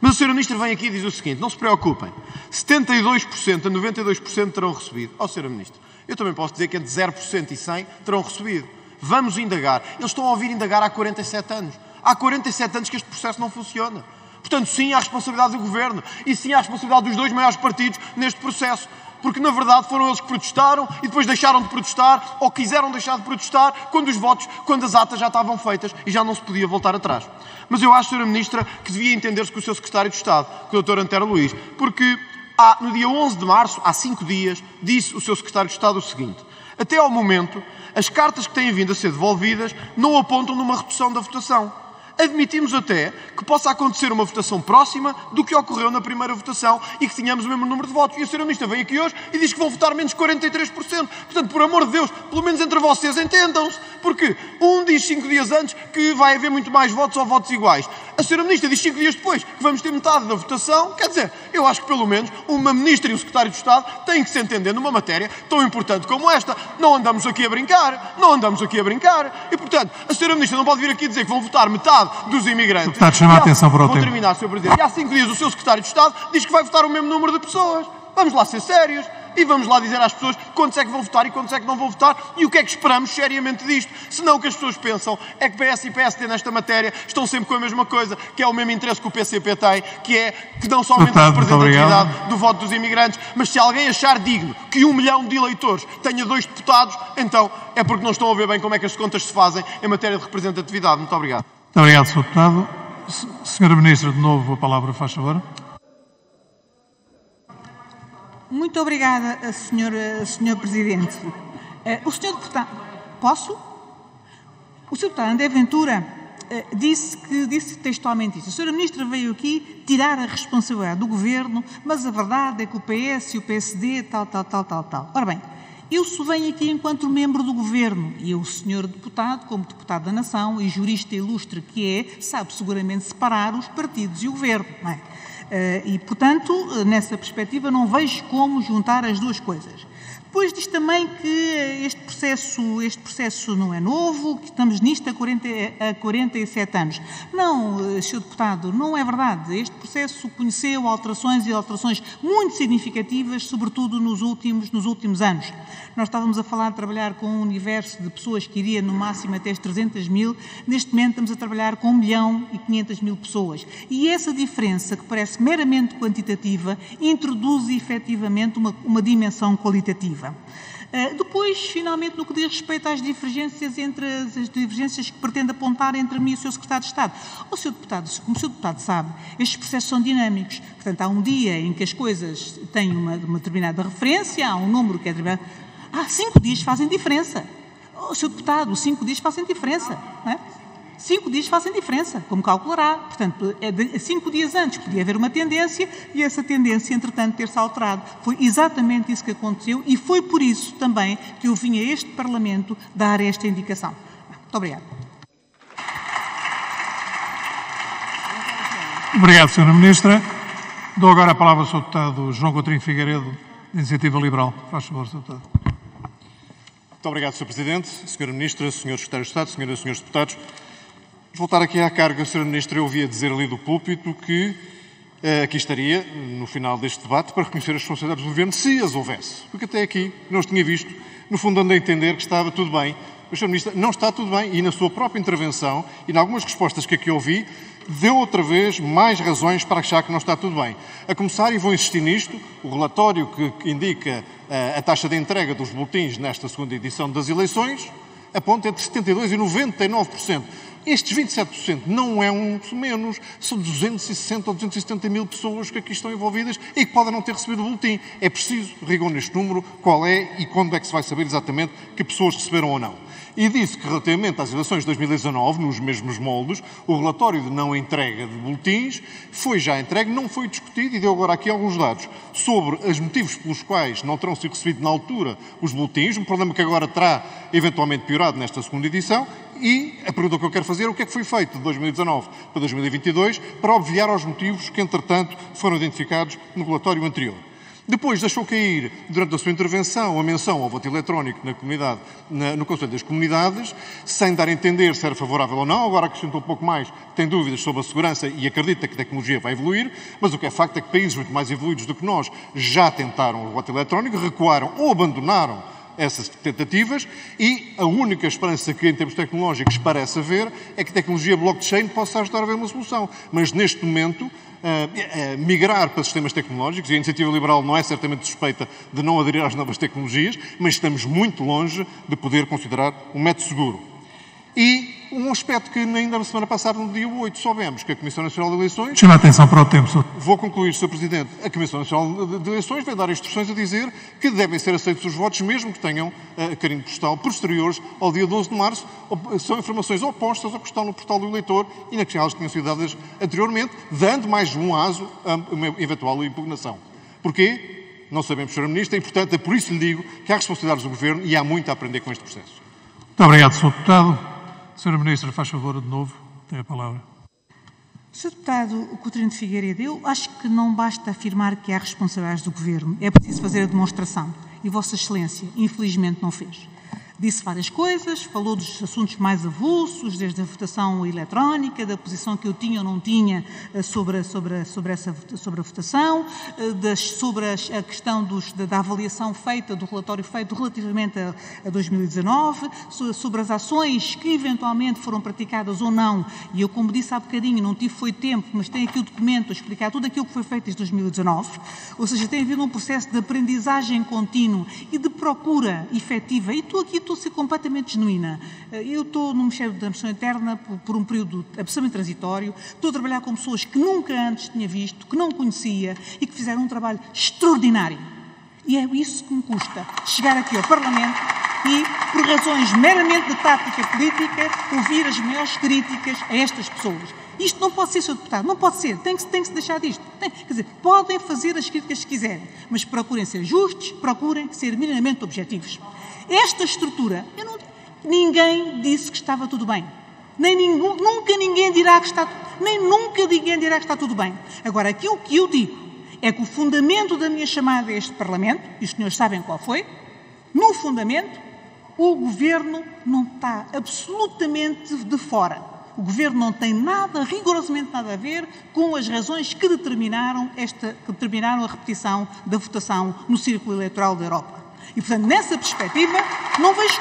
Mas a Sra. Ministra vem aqui e diz o seguinte, não se preocupem, 72% a 92% terão recebido. Sra. Ministra, eu também posso dizer que entre 0% e 100% terão recebido. Vamos indagar. Eles estão a ouvir indagar há 47 anos. Há 47 anos que este processo não funciona. Portanto, sim, há responsabilidade do Governo e sim, há responsabilidade dos dois maiores partidos neste processo. Porque, na verdade, foram eles que protestaram e depois deixaram de protestar ou quiseram deixar de protestar quando as atas já estavam feitas e já não se podia voltar atrás. Mas eu acho, Sra. Ministra, que devia entender-se com o seu Secretário de Estado, com o Dr. Antero Luís, porque no dia 11 de março, há 5 dias, disse o seu Secretário de Estado o seguinte: até ao momento, as cartas que têm vindo a ser devolvidas não apontam numa redução da votação. Admitimos até que possa acontecer uma votação próxima do que ocorreu na primeira votação e que tenhamos o mesmo número de votos. E a Sra. Ministra vem aqui hoje e diz que vão votar menos 43%. Portanto, por amor de Deus, pelo menos entre vocês entendam-se. Porque um diz 5 dias antes que vai haver muito mais votos ou votos iguais. A Sra. Ministra diz 5 dias depois que vamos ter metade da votação. Quer dizer, eu acho que pelo menos uma Ministra e um Secretário de Estado têm que se entender numa matéria tão importante como esta. Não andamos aqui a brincar. E, portanto, a Sra. Ministra não pode vir aqui dizer que vão votar metade dos imigrantes. Deputado, chama a atenção para o tempo. Vou terminar, Sr. Presidente. E há 5 dias o seu Secretário de Estado diz que vai votar o mesmo número de pessoas. Vamos lá ser sérios. E vamos lá dizer às pessoas quantos é que vão votar e quantos é que não vão votar e o que é que esperamos seriamente disto. Senão o que as pessoas pensam é que PS e PSD nesta matéria estão sempre com a mesma coisa, que é o mesmo interesse que o PCP tem, que é que não somente a representatividade do voto dos imigrantes, mas se alguém achar digno que 1 milhão de eleitores tenha 2 deputados, então é porque não estão a ver bem como é que as contas se fazem em matéria de representatividade. Muito obrigado. Muito obrigado, Sr. Deputado. Senhora Ministra, de novo a palavra, faz favor. Muito obrigada, Sr. Presidente. O Sr. Deputado... Posso? O Sr. Deputado André Ventura disse textualmente isso. A Sra. Ministra veio aqui tirar a responsabilidade do Governo, mas a verdade é que o PS e o PSD tal. Ora bem, eu só venho aqui enquanto membro do Governo e o Sr. Deputado, como Deputado da Nação e jurista ilustre que é, sabe seguramente separar os partidos e o Governo, não é? E, portanto, nessa perspectiva, não vejo como juntar as duas coisas. Depois diz também que este processo não é novo, que estamos nisto há 47 anos. Não, Sr. Deputado, não é verdade. Este processo conheceu alterações muito significativas, sobretudo nos últimos anos. Nós estávamos a falar de trabalhar com um universo de pessoas que iria no máximo até as 300 mil. Neste momento estamos a trabalhar com 1.500.000 pessoas. E essa diferença, que parece meramente quantitativa, introduz efetivamente uma dimensão qualitativa. Depois, finalmente, no que diz respeito às divergências que pretende apontar entre mim e o Sr. Secretário de Estado. Como o Sr. Deputado sabe, estes processos são dinâmicos. Portanto, há um dia em que as coisas têm uma determinada referência, há um número que é determinado. 5 dias fazem diferença. Sr. Deputado, 5 dias fazem diferença. Não é? 5 dias fazem diferença, como calculará. Portanto, 5 dias antes podia haver uma tendência e essa tendência, entretanto, ter-se alterado. Foi exatamente isso que aconteceu e foi por isso também que eu vim a este Parlamento dar esta indicação. Muito obrigado. Obrigado, Sra. Ministra. Dou agora a palavra ao Sr. Deputado João Coutinho Figueiredo, de Iniciativa Liberal. Faz favor, Sr. Deputado. Muito obrigado, Sr. Presidente, Sra. Ministra, Sr. Secretário de Estado, Sras. e Srs. Deputados. Voltar aqui à carga, Sra. Ministra, eu ouvia dizer ali do púlpito que aqui estaria, no final deste debate, para reconhecer as responsabilidades do Governo, se as houvesse. Porque até aqui não os tinha visto, no fundo ando a entender que estava tudo bem. Mas, Sra. Ministra, não está tudo bem e na sua própria intervenção e em algumas respostas que aqui ouvi, deu outra vez mais razões para achar que não está tudo bem. A começar, e vou insistir nisto, o relatório que indica a taxa de entrega dos boletins nesta segunda edição das eleições aponta entre 72% e 99%. Estes 27% não é um menos, são 260 ou 270 mil pessoas que aqui estão envolvidas e que podem não ter recebido o boletim. É preciso rigor neste número, qual é e quando é que se vai saber exatamente que pessoas receberam ou não. E disse que, relativamente às eleições de 2019, nos mesmos moldes, o relatório de não entrega de boletins foi já entregue, não foi discutido e deu agora aqui alguns dados sobre os motivos pelos quais não terão sido recebidos na altura os boletins, um problema que agora terá eventualmente piorado nesta segunda edição. E a pergunta que eu quero fazer é o que é que foi feito de 2019 para 2022 para obviar aos motivos que, entretanto, foram identificados no relatório anterior. Depois deixou cair, durante a sua intervenção, a menção ao voto eletrónico na comunidade, no Conselho das Comunidades, sem dar a entender se era favorável ou não. Agora acrescentou um pouco mais, tem dúvidas sobre a segurança e acredita que a tecnologia vai evoluir, mas o que é facto é que países muito mais evoluídos do que nós já tentaram o voto eletrónico, recuaram ou abandonaram essas tentativas e a única esperança que, em termos tecnológicos, parece haver é que a tecnologia blockchain possa ajudar a haver uma solução. Mas, neste momento, migrar para sistemas tecnológicos, e a Iniciativa Liberal não é certamente suspeita de não aderir às novas tecnologias, mas estamos muito longe de poder considerar um método seguro. E um aspecto que ainda na semana passada, no dia 8, soubemos que a Comissão Nacional de Eleições... Chama a atenção para o tempo, Sr. Vou concluir, Sr. Presidente. A Comissão Nacional de Eleições vai dar instruções a dizer que devem ser aceitos os votos, mesmo que tenham carimbo postal posteriores ao dia 12 de março. São informações opostas ao que estão no portal do eleitor e naquelas que tinham sido dadas anteriormente, dando mais um aso a uma eventual impugnação. Porquê? Não sabemos, Sra. Ministra, e, portanto, é por isso lhe digo que há responsabilidades do Governo e há muito a aprender com este processo. Muito obrigado, Sr. Deputado. Sra. Ministra, faz favor, de novo, tem a palavra. Sr. Deputado Coutinho de Figueiredo, eu acho que não basta afirmar que há responsabilidades do Governo, é preciso fazer a demonstração. E Vossa Excelência, infelizmente, não fez. Disse várias coisas, falou dos assuntos mais avulsos, desde a votação eletrónica, da posição que eu tinha ou não tinha sobre a votação, sobre a questão da avaliação feita, do relatório feito relativamente a 2019, sobre as ações que eventualmente foram praticadas ou não, e eu, como disse há bocadinho, não tive tempo, mas tenho aqui o documento a explicar tudo aquilo que foi feito desde 2019, ou seja, tem havido um processo de aprendizagem contínuo e de procura efetiva, e estou a ser completamente genuína. Eu estou no Ministério da Missão Interna por um período absolutamente transitório, estou a trabalhar com pessoas que nunca antes tinha visto, que não conhecia e que fizeram um trabalho extraordinário. E é isso que me custa, chegar aqui ao Parlamento e, por razões meramente de tática política, ouvir as maiores críticas a estas pessoas. Isto não pode ser, Sr. Deputado, não pode ser, tem que se deixar disto. Quer dizer, podem fazer as críticas que quiserem, mas procurem ser justos, procurem ser minimamente objetivos. Esta estrutura, ninguém disse que estava tudo bem. Nunca ninguém dirá que está tudo bem. Agora, aquilo que eu digo é que o fundamento da minha chamada a este Parlamento, e os senhores sabem qual foi, no fundamento, o Governo não está absolutamente de fora. O Governo não tem rigorosamente nada a ver com as razões que determinaram a repetição da votação no Círculo Eleitoral da Europa. E, portanto, nessa perspectiva, não vejo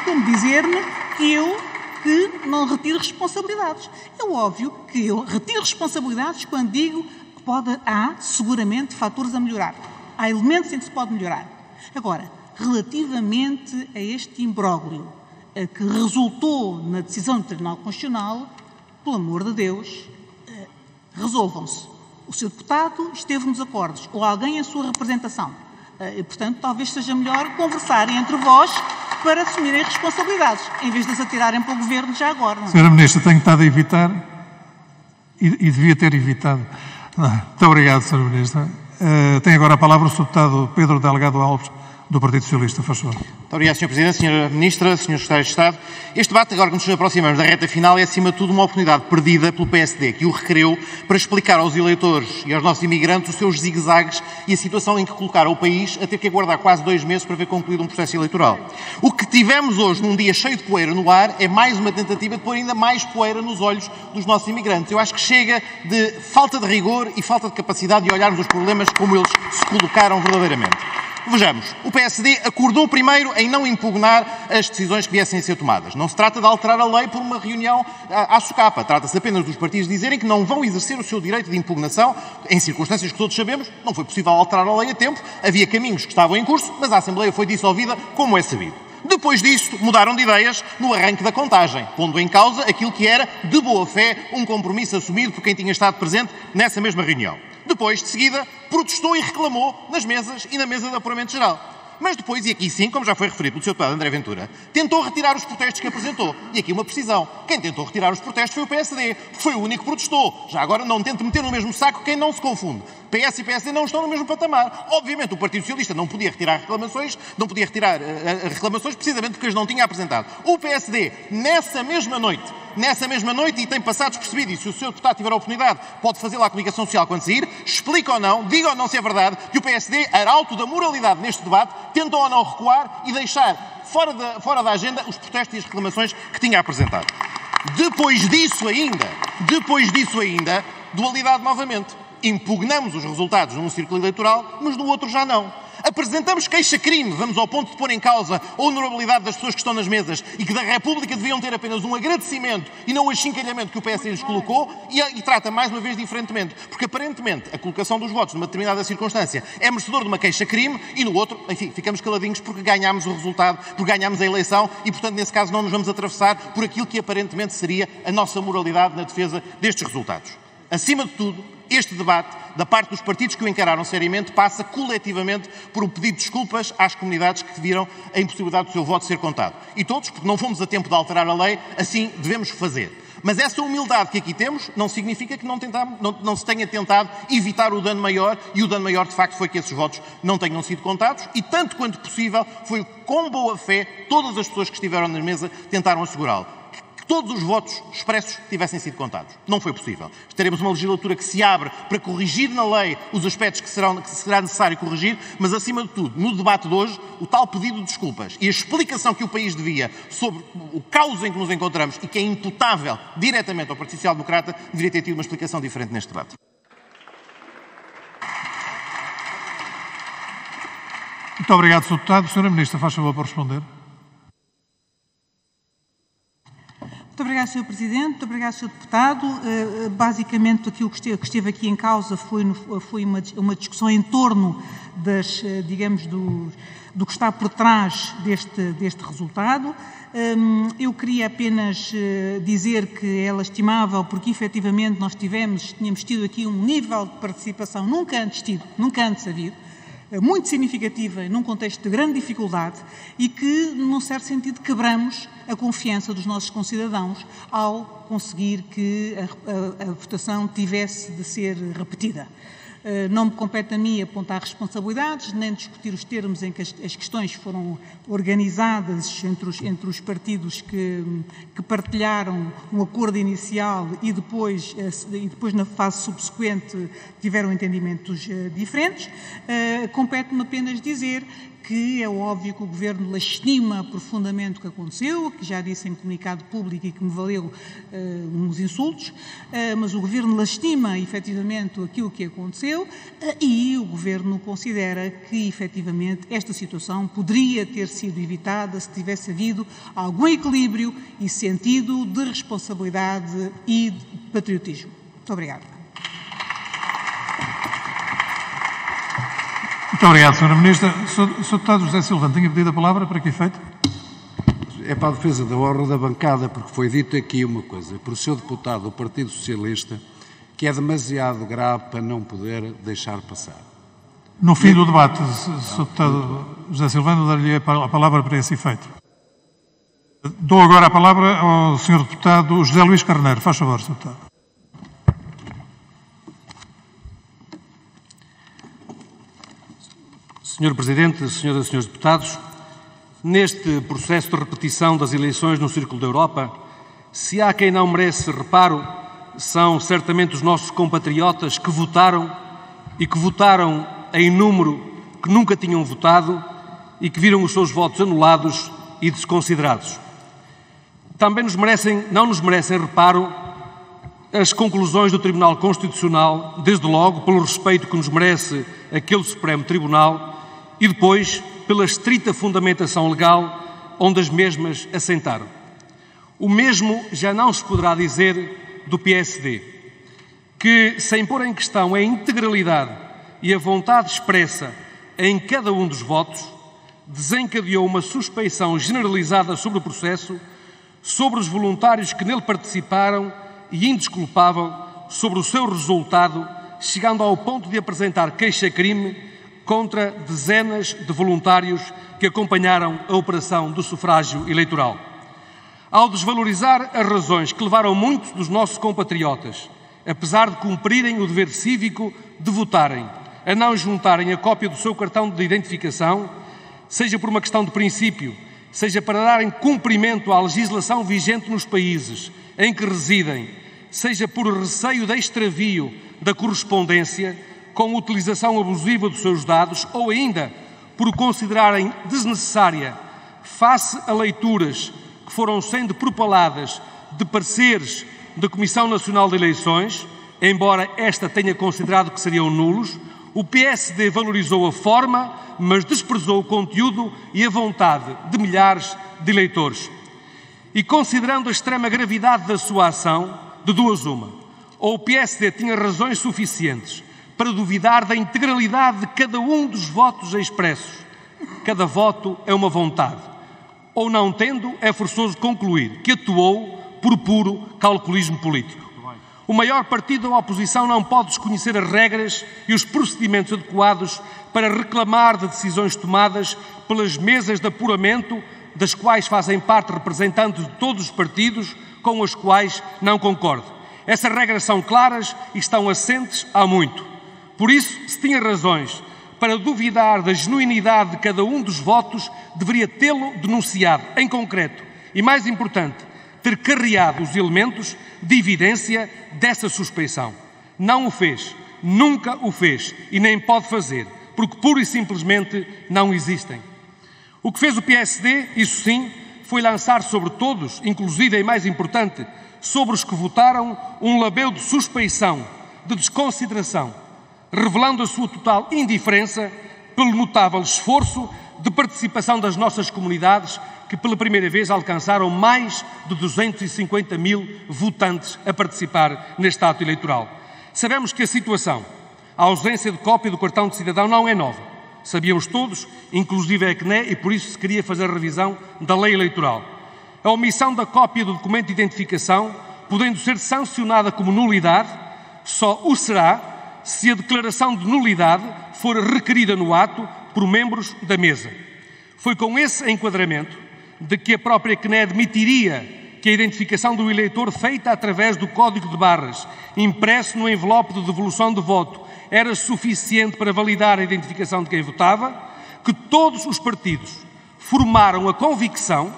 como dizer-me que não retiro responsabilidades. É óbvio que eu retiro responsabilidades quando digo que há seguramente fatores a melhorar. Há elementos em que se pode melhorar. Agora, relativamente a este imbróglio que resultou na decisão do Tribunal Constitucional, pelo amor de Deus, resolvam-se. O Sr. Deputado esteve nos acordos, ou alguém em sua representação. E, portanto, talvez seja melhor conversarem entre vós para assumirem responsabilidades, em vez de as atirarem para o Governo já agora. Não é? Sra. Ministra, tenho estado a evitar e devia ter evitado. Muito obrigado, Sra. Ministra. Tem agora a palavra o Sr. Deputado Pedro Delgado Alves, do Partido Socialista. Faz favor. Muito obrigado, Sr. Presidente, Sra. Ministra, Sr. Secretário de Estado. Este debate, agora que nos aproximamos da reta final, é, acima de tudo, uma oportunidade perdida pelo PSD, que o requereu para explicar aos eleitores e aos nossos imigrantes os seus zigue-zagues e a situação em que colocaram o país a ter que aguardar quase 2 meses para ver concluído um processo eleitoral. O que tivemos hoje, num dia cheio de poeira no ar, é mais uma tentativa de pôr ainda mais poeira nos olhos dos nossos imigrantes. Eu acho que chega de falta de rigor e falta de capacidade de olharmos os problemas como eles se colocaram verdadeiramente. Vejamos, o PSD acordou primeiro em não impugnar as decisões que viessem a ser tomadas. Não se trata de alterar a lei por uma reunião à socapa. Trata-se apenas dos partidos dizerem que não vão exercer o seu direito de impugnação em circunstâncias que todos sabemos. Não foi possível alterar a lei a tempo, havia caminhos que estavam em curso, mas a Assembleia foi dissolvida, como é sabido. Depois disso, mudaram de ideias no arranque da contagem, pondo em causa aquilo que era, de boa fé, um compromisso assumido por quem tinha estado presente nessa mesma reunião. Depois, de seguida, protestou e reclamou nas mesas e na mesa de apuramento geral. Mas depois, e aqui sim, como já foi referido pelo Sr. Deputado André Ventura, tentou retirar os protestos que apresentou. E aqui uma precisão. Quem tentou retirar os protestos foi o PSD. Foi o único que protestou. Já agora não tente meter no mesmo saco quem não se confunde. PS e PSD não estão no mesmo patamar. Obviamente o Partido Socialista não podia retirar reclamações, precisamente porque as não tinha apresentado. O PSD, nessa mesma noite, e tem passado despercebido, e se o Sr. Deputado tiver a oportunidade, pode fazer lá a comunicação social quando sair, explica ou não, diga ou não se é verdade, que o PSD, arauto da moralidade neste debate, tentou ou não recuar e deixar fora da agenda os protestos e as reclamações que tinha apresentado. Depois disso ainda, dualidade novamente. Impugnamos os resultados num círculo eleitoral, mas no outro já não. Apresentamos queixa-crime, vamos ao ponto de pôr em causa a honorabilidade das pessoas que estão nas mesas e que da República deviam ter apenas um agradecimento e não o achincalhamento que o PS lhes colocou, e trata mais uma vez diferentemente, porque aparentemente a colocação dos votos numa determinada circunstância é merecedor de uma queixa-crime e no outro, enfim, ficamos caladinhos porque ganhámos o resultado, porque ganhámos a eleição e, portanto, nesse caso não nos vamos atravessar por aquilo que aparentemente seria a nossa moralidade na defesa destes resultados. Acima de tudo, este debate, da parte dos partidos que o encararam seriamente, passa coletivamente por um pedido de desculpas às comunidades que viram a impossibilidade do seu voto ser contado. E todos, porque não fomos a tempo de alterar a lei, assim devemos fazer. Mas essa humildade que aqui temos não significa que não se tenha tentado evitar o dano maior, e o dano maior, de facto, foi que esses votos não tenham sido contados, e tanto quanto possível, foi com boa fé, todas as pessoas que estiveram na mesa tentaram assegurá-lo. todos os votos expressos tivessem sido contados. Não foi possível. Teremos uma legislatura que se abre para corrigir na lei os aspectos que será necessário corrigir, mas, acima de tudo, no debate de hoje, o tal pedido de desculpas e a explicação que o país devia sobre o caos em que nos encontramos e que é imputável diretamente ao Partido Social Democrata, deveria ter tido uma explicação diferente neste debate. Muito obrigado, Sr. Deputado. Sra. Ministra, faz favor para responder. Muito obrigado, Sr. Presidente. Muito obrigado, Sr. Deputado. Basicamente, aquilo que esteve aqui em causa foi uma discussão em torno das, digamos, do que está por trás deste resultado. Eu queria apenas dizer que é lastimável porque, efetivamente, nós tínhamos tido aqui um nível de participação nunca antes havido, muito significativa num contexto de grande dificuldade e que, num certo sentido, quebramos a confiança dos nossos concidadãos ao conseguir que a votação tivesse de ser repetida. Não me compete a mim apontar responsabilidades, nem discutir os termos em que as questões foram organizadas entre os partidos que partilharam um acordo inicial e depois na fase subsequente tiveram entendimentos diferentes. Compete-me apenas dizer que é óbvio que o Governo lastima profundamente o que aconteceu, que já disse em comunicado público e que me valeu uns insultos, mas o Governo lastima efetivamente aquilo que aconteceu e o Governo considera que efetivamente esta situação poderia ter sido evitada se tivesse havido algum equilíbrio e sentido de responsabilidade e de patriotismo. Muito obrigada. Muito obrigado, Sra. Ministra. Sr. Deputado José Silvano, tinha pedido a palavra para que efeito? É para a defesa da honra da bancada, porque foi dito aqui uma coisa, por o Sr. Deputado do Partido Socialista, que é demasiado grave para não poder deixar passar. No fim do debate, Sr. Deputado José Silvano, dar-lhe a palavra para esse efeito. Dou agora a palavra ao Sr. Deputado José Luís Carneiro. Faz favor, Sr. Deputado. Sr. Presidente, Senhoras e Senhores Deputados, neste processo de repetição das eleições no Círculo da Europa, se há quem não merece reparo, são certamente os nossos compatriotas que votaram e que votaram em número que nunca tinham votado e que viram os seus votos anulados e desconsiderados. Também não nos merecem reparo as conclusões do Tribunal Constitucional, desde logo pelo respeito que nos merece aquele Supremo Tribunal e depois pela estrita fundamentação legal onde as mesmas assentaram. O mesmo já não se poderá dizer do PSD, que, sem pôr em questão a integralidade e a vontade expressa em cada um dos votos, desencadeou uma suspeição generalizada sobre o processo, sobre os voluntários que nele participaram e indesculpável sobre o seu resultado, chegando ao ponto de apresentar queixa-crime contra dezenas de voluntários que acompanharam a operação do sufrágio eleitoral. Ao desvalorizar as razões que levaram muitos dos nossos compatriotas, apesar de cumprirem o dever cívico de votarem, a não juntarem a cópia do seu cartão de identificação, seja por uma questão de princípio, seja para darem cumprimento à legislação vigente nos países em que residem, seja por receio de extravio da correspondência com a utilização abusiva dos seus dados ou ainda por o considerarem desnecessária face a leituras que foram sendo propaladas de pareceres da Comissão Nacional de Eleições, embora esta tenha considerado que seriam nulos, o PSD valorizou a forma, mas desprezou o conteúdo e a vontade de milhares de eleitores. E considerando a extrema gravidade da sua ação, de duas uma, ou o PSD tinha razões suficientes para duvidar da integralidade de cada um dos votos expressos. Cada voto é uma vontade. Ou não tendo, é forçoso concluir que atuou por puro calculismo político. O maior partido da oposição não pode desconhecer as regras e os procedimentos adequados para reclamar de decisões tomadas pelas mesas de apuramento, das quais fazem parte representantes de todos os partidos com os quais não concorda. Essas regras são claras e estão assentes há muito. Por isso, se tinha razões para duvidar da genuinidade de cada um dos votos, deveria tê-lo denunciado em concreto. E, mais importante, ter carreado os elementos de evidência dessa suspeição. Não o fez, nunca o fez e nem pode fazer, porque pura e simplesmente não existem. O que fez o PSD, isso sim, foi lançar sobre todos, inclusive e mais importante, sobre os que votaram, um labéu de suspeição, de desconsideração, revelando a sua total indiferença pelo notável esforço de participação das nossas comunidades, que pela primeira vez alcançaram mais de 250 mil votantes a participar neste ato eleitoral. Sabemos que a situação, a ausência de cópia do cartão de cidadão não é nova. Sabíamos todos, inclusive a CNE, e por isso se queria fazer a revisão da lei eleitoral. A omissão da cópia do documento de identificação, podendo ser sancionada como nulidade, só o será se a declaração de nulidade for requerida no ato por membros da mesa. Foi com esse enquadramento de que a própria CNE admitiria que a identificação do eleitor feita através do código de barras, impresso no envelope de devolução de voto, era suficiente para validar a identificação de quem votava, que todos os partidos formaram a convicção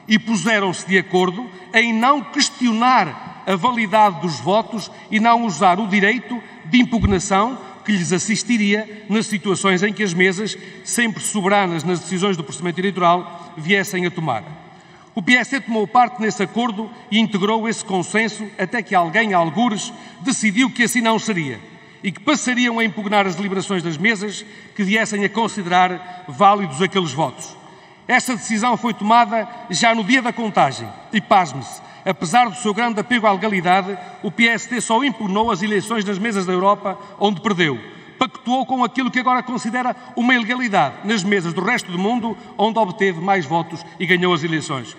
e puseram-se de acordo em não questionar a validade dos votos e não usar o direito de impugnação que lhes assistiria nas situações em que as mesas, sempre soberanas nas decisões do procedimento eleitoral, viessem a tomar. O PSD tomou parte nesse acordo e integrou esse consenso até que alguém, algures, decidiu que assim não seria e que passariam a impugnar as deliberações das mesas que viessem a considerar válidos aqueles votos. Essa decisão foi tomada já no dia da contagem e, pasme-se, apesar do seu grande apego à legalidade, o PSD só impugnou as eleições nas mesas da Europa, onde perdeu. Pactuou com aquilo que agora considera uma ilegalidade nas mesas do resto do mundo, onde obteve mais votos e ganhou as eleições.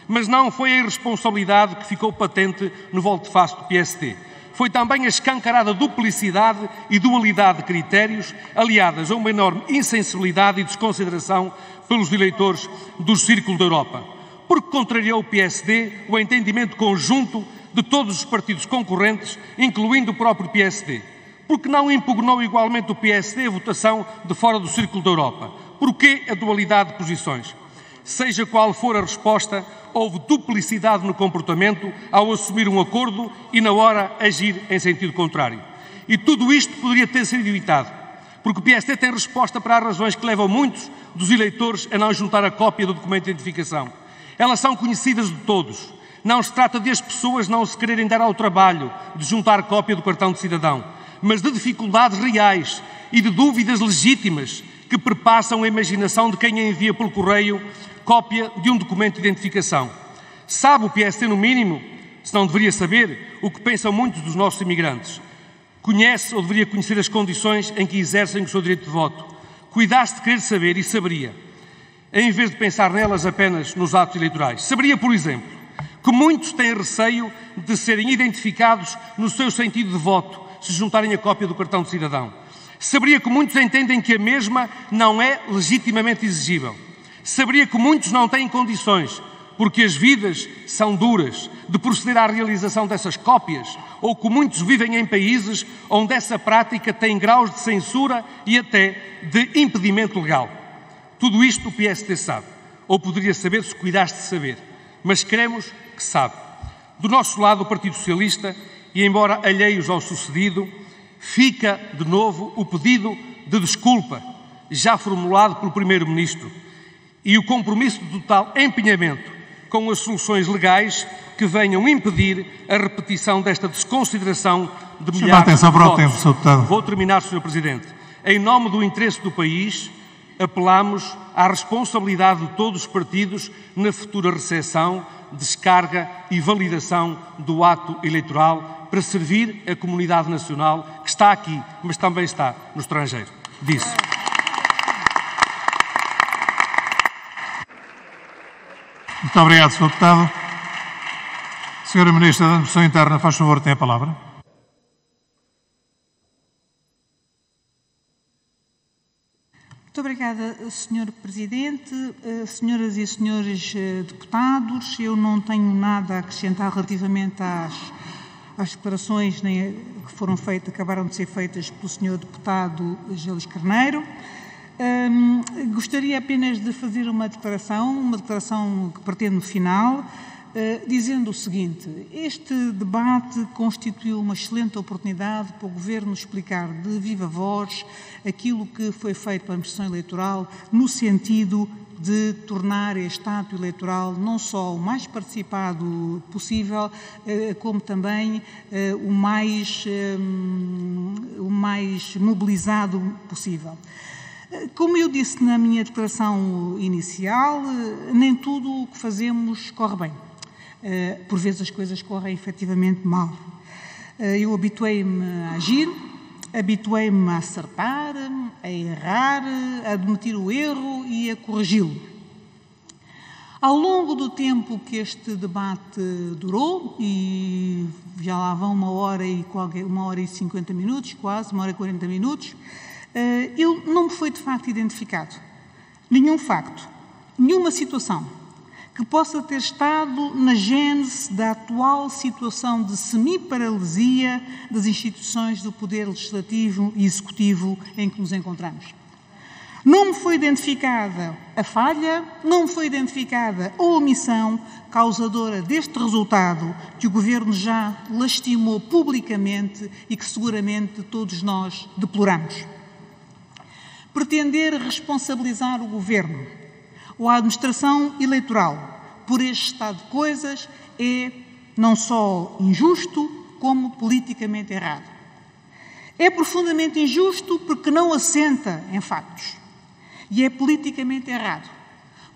Mas não foi a irresponsabilidade que ficou patente no volte-face do PSD. Foi também a escancarada duplicidade e dualidade de critérios, aliadas a uma enorme insensibilidade e desconsideração pelos eleitores do Círculo da Europa. Porque contrariou o PSD o entendimento conjunto de todos os partidos concorrentes, incluindo o próprio PSD. Porque não impugnou igualmente o PSD a votação de fora do Círculo da Europa. Porquê a dualidade de posições? Seja qual for a resposta, houve duplicidade no comportamento ao assumir um acordo e, na hora, agir em sentido contrário. E tudo isto poderia ter sido evitado, porque o PSD tem resposta para as razões que levam muitos dos eleitores a não juntar a cópia do documento de identificação. Elas são conhecidas de todos. Não se trata de as pessoas não se quererem dar ao trabalho de juntar cópia do cartão de cidadão, mas de dificuldades reais e de dúvidas legítimas que perpassam a imaginação de quem envia pelo correio cópia de um documento de identificação. Sabe o PSD, no mínimo, se não deveria saber, o que pensam muitos dos nossos imigrantes. Conhece ou deveria conhecer as condições em que exercem o seu direito de voto. Cuidasse de querer saber e saberia, em vez de pensar nelas apenas nos atos eleitorais. Saberia, por exemplo, que muitos têm receio de serem identificados no seu sentido de voto, se juntarem a cópia do cartão de cidadão. Saberia que muitos entendem que a mesma não é legitimamente exigível. Saberia que muitos não têm condições, porque as vidas são duras, de proceder à realização dessas cópias, ou que muitos vivem em países onde essa prática tem graus de censura e até de impedimento legal. Tudo isto o PSD sabe, ou poderia saber se cuidasse de saber, mas queremos que sabe. Do nosso lado, o Partido Socialista, e embora alheios ao sucedido, fica de novo o pedido de desculpa, já formulado pelo Primeiro-Ministro, e o compromisso de total empenhamento com as soluções legais que venham impedir a repetição desta desconsideração de milhares de votos. Vou terminar, Sr. Presidente. Em nome do interesse do país, apelamos à responsabilidade de todos os partidos na futura recepção, descarga e validação do ato eleitoral para servir a comunidade nacional que está aqui, mas também está no estrangeiro. Disse. Muito obrigado, Sr. Deputado. Senhora Ministra da Administração Interna, faz favor, tem a palavra. Muito obrigada, Sr. Presidente. Senhoras e senhores deputados, eu não tenho nada a acrescentar relativamente às declarações que foram feitas, acabaram de ser feitas pelo Sr. Deputado Geles Carneiro. Gostaria apenas de fazer uma declaração que pretendo no final, dizendo o seguinte: este debate constituiu uma excelente oportunidade para o Governo explicar de viva voz aquilo que foi feito pela Administração Eleitoral no sentido de tornar este ato eleitoral não só o mais participado possível, como também o mais mobilizado possível. Como eu disse na minha declaração inicial, nem tudo o que fazemos corre bem. Por vezes as coisas correm efetivamente mal. Eu habituei-me a agir, habituei-me a acertar, a errar, a admitir o erro e a corrigi-lo. Ao longo do tempo que este debate durou, e já lá vão 1 hora e 50 minutos, quase, 1 hora e 40 minutos, não me foi de facto identificado nenhum facto, nenhuma situação que possa ter estado na gênese da atual situação de semi-paralisia das instituições do Poder Legislativo e Executivo em que nos encontramos. Não me foi identificada a falha, não me foi identificada a omissão causadora deste resultado que o Governo já lastimou publicamente e que seguramente todos nós deploramos. Pretender responsabilizar o Governo ou a administração eleitoral por este estado de coisas é não só injusto, como politicamente errado. É profundamente injusto porque não assenta em factos. E é politicamente errado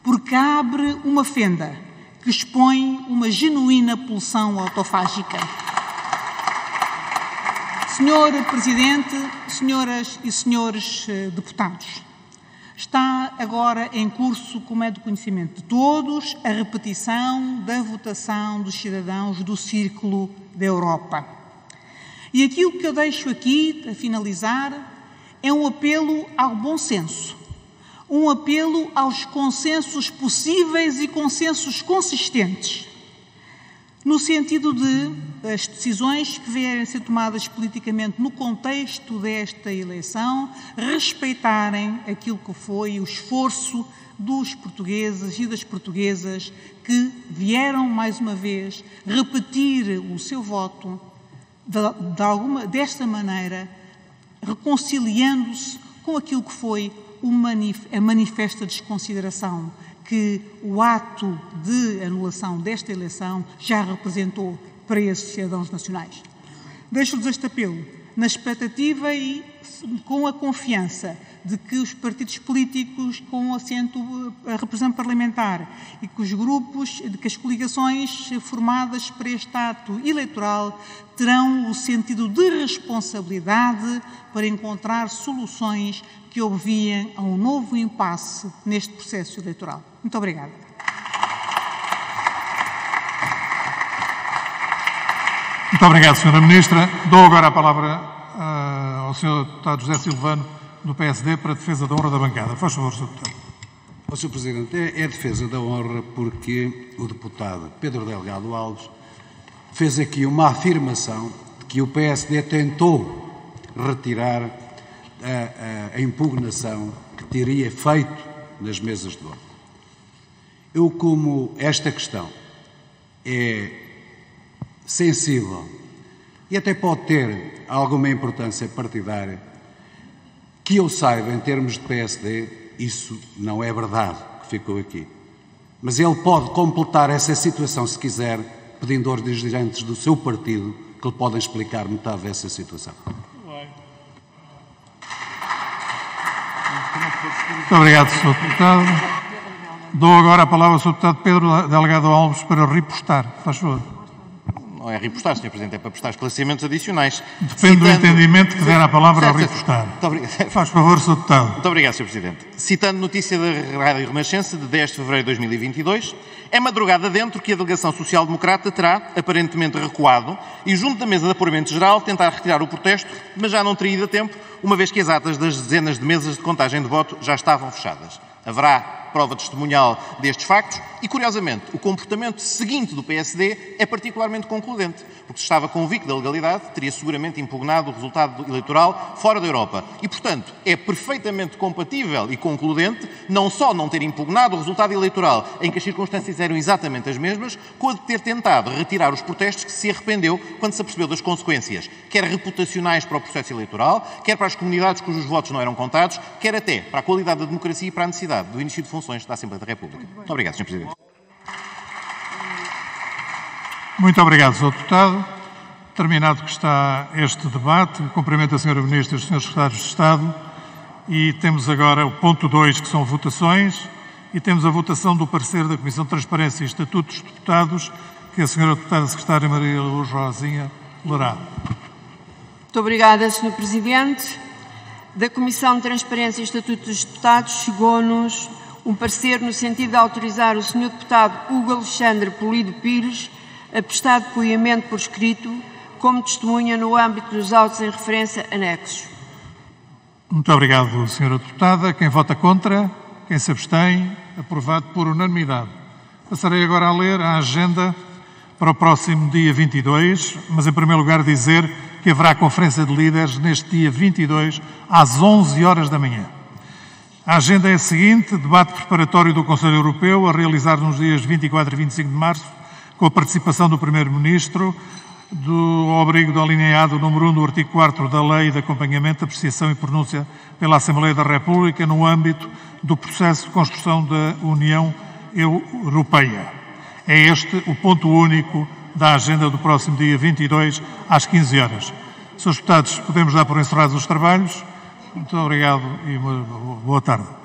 porque abre uma fenda que expõe uma genuína pulsão autofágica. Senhor Presidente, senhoras e senhores deputados, está agora em curso, como é do conhecimento de todos, a repetição da votação dos cidadãos do Círculo da Europa. E aquilo que eu deixo aqui, a finalizar, é um apelo ao bom senso, um apelo aos consensos possíveis e consensos consistentes, no sentido de as decisões que vierem a ser tomadas politicamente no contexto desta eleição respeitarem aquilo que foi o esforço dos portugueses e das portuguesas que vieram, mais uma vez, repetir o seu voto desta maneira, reconciliando-se com aquilo que foi a manifesta desconsideração que o ato de anulação desta eleição já representou para esses cidadãos nacionais. Deixo-lhes este apelo na expectativa e com a confiança de que os partidos políticos com assento a representação parlamentar e que os grupos, de que as coligações formadas para este ato eleitoral terão o sentido de responsabilidade para encontrar soluções que obviem a um novo impasse neste processo eleitoral. Muito obrigada. Muito obrigado, Sra. Ministra. Dou agora a palavra ao Sr. Deputado José Silvano, do PSD, para a defesa da honra da bancada. Faz favor, Sr. Deputado. Sr. Presidente, é a defesa da honra porque o deputado Pedro Delgado Alves fez aqui uma afirmação de que o PSD tentou retirar a impugnação que teria feito nas mesas de voto. Eu, como esta questão é sensível e até pode ter alguma importância partidária, que eu saiba, em termos de PSD, isso não é verdade que ficou aqui. Mas ele pode completar essa situação, se quiser, pedindo aos dirigentes do seu partido que lhe podem explicar metade dessa situação. Muito obrigado, Sr. Deputado. Dou agora a palavra ao Sr. Deputado Pedro Delgado Alves para repostar. Faz favor. Não é repostar, Sr. Presidente, é para prestar esclarecimentos adicionais. Depende do entendimento que der a palavra ao repostar. Faz favor, Sr. Deputado. Muito obrigado, Sr. Presidente. Citando notícia da Rádio Renascença de 10 de fevereiro de 2022, é madrugada dentro que a delegação social-democrata terá, aparentemente, recuado e, junto da mesa de apuramento geral, tentar retirar o protesto, mas já não teria ido a tempo, uma vez que as atas das dezenas de mesas de contagem de voto já estavam fechadas. Haverá prova testemunhal destes factos e, curiosamente, o comportamento seguinte do PSD é particularmente concludente, porque se estava convicto da legalidade, teria seguramente impugnado o resultado eleitoral fora da Europa. E, portanto, é perfeitamente compatível e concludente não só não ter impugnado o resultado eleitoral em que as circunstâncias eram exatamente as mesmas, com a de ter tentado retirar os protestos que se arrependeu quando se apercebeu das consequências, quer reputacionais para o processo eleitoral, quer para as comunidades cujos votos não eram contados, quer até para a qualidade da democracia e para a necessidade do início de funções da Assembleia da República. Muito obrigado, Sr. Presidente. Muito obrigado, Sr. Deputado. Terminado que está este debate, cumprimento a Sra. Ministra e os Srs. Secretários de Estado e temos agora o ponto 2, que são votações, e temos a votação do parecer da Comissão de Transparência e Estatuto dos Deputados, que a Sra. Deputada Secretária Maria Luz Rosinha lerá. Muito obrigada, Sr. Presidente. Da Comissão de Transparência e Estatuto dos Deputados chegou-nos um parecer no sentido de autorizar o Sr. Deputado Hugo Alexandre Polido Pires a prestar depoimento por escrito como testemunha no âmbito dos autos em referência anexos. Muito obrigado, Sra. Deputada. Quem vota contra? Quem se abstém? Aprovado por unanimidade. Passarei agora a ler a agenda para o próximo dia 22, mas em primeiro lugar dizer que haverá conferência de líderes neste dia 22, às 11 horas da manhã. A agenda é a seguinte: debate preparatório do Conselho Europeu, a realizar nos dias 24 e 25 de março, com a participação do Primeiro-Ministro, ao abrigo do alineado número 1 do artigo 4º da Lei de Acompanhamento, Apreciação e Pronúncia pela Assembleia da República no âmbito do processo de construção da União Europeia. É este o ponto único da agenda do próximo dia 22, às 15 horas. Srs. Deputados, podemos dar por encerrados os trabalhos. Muito obrigado e boa tarde.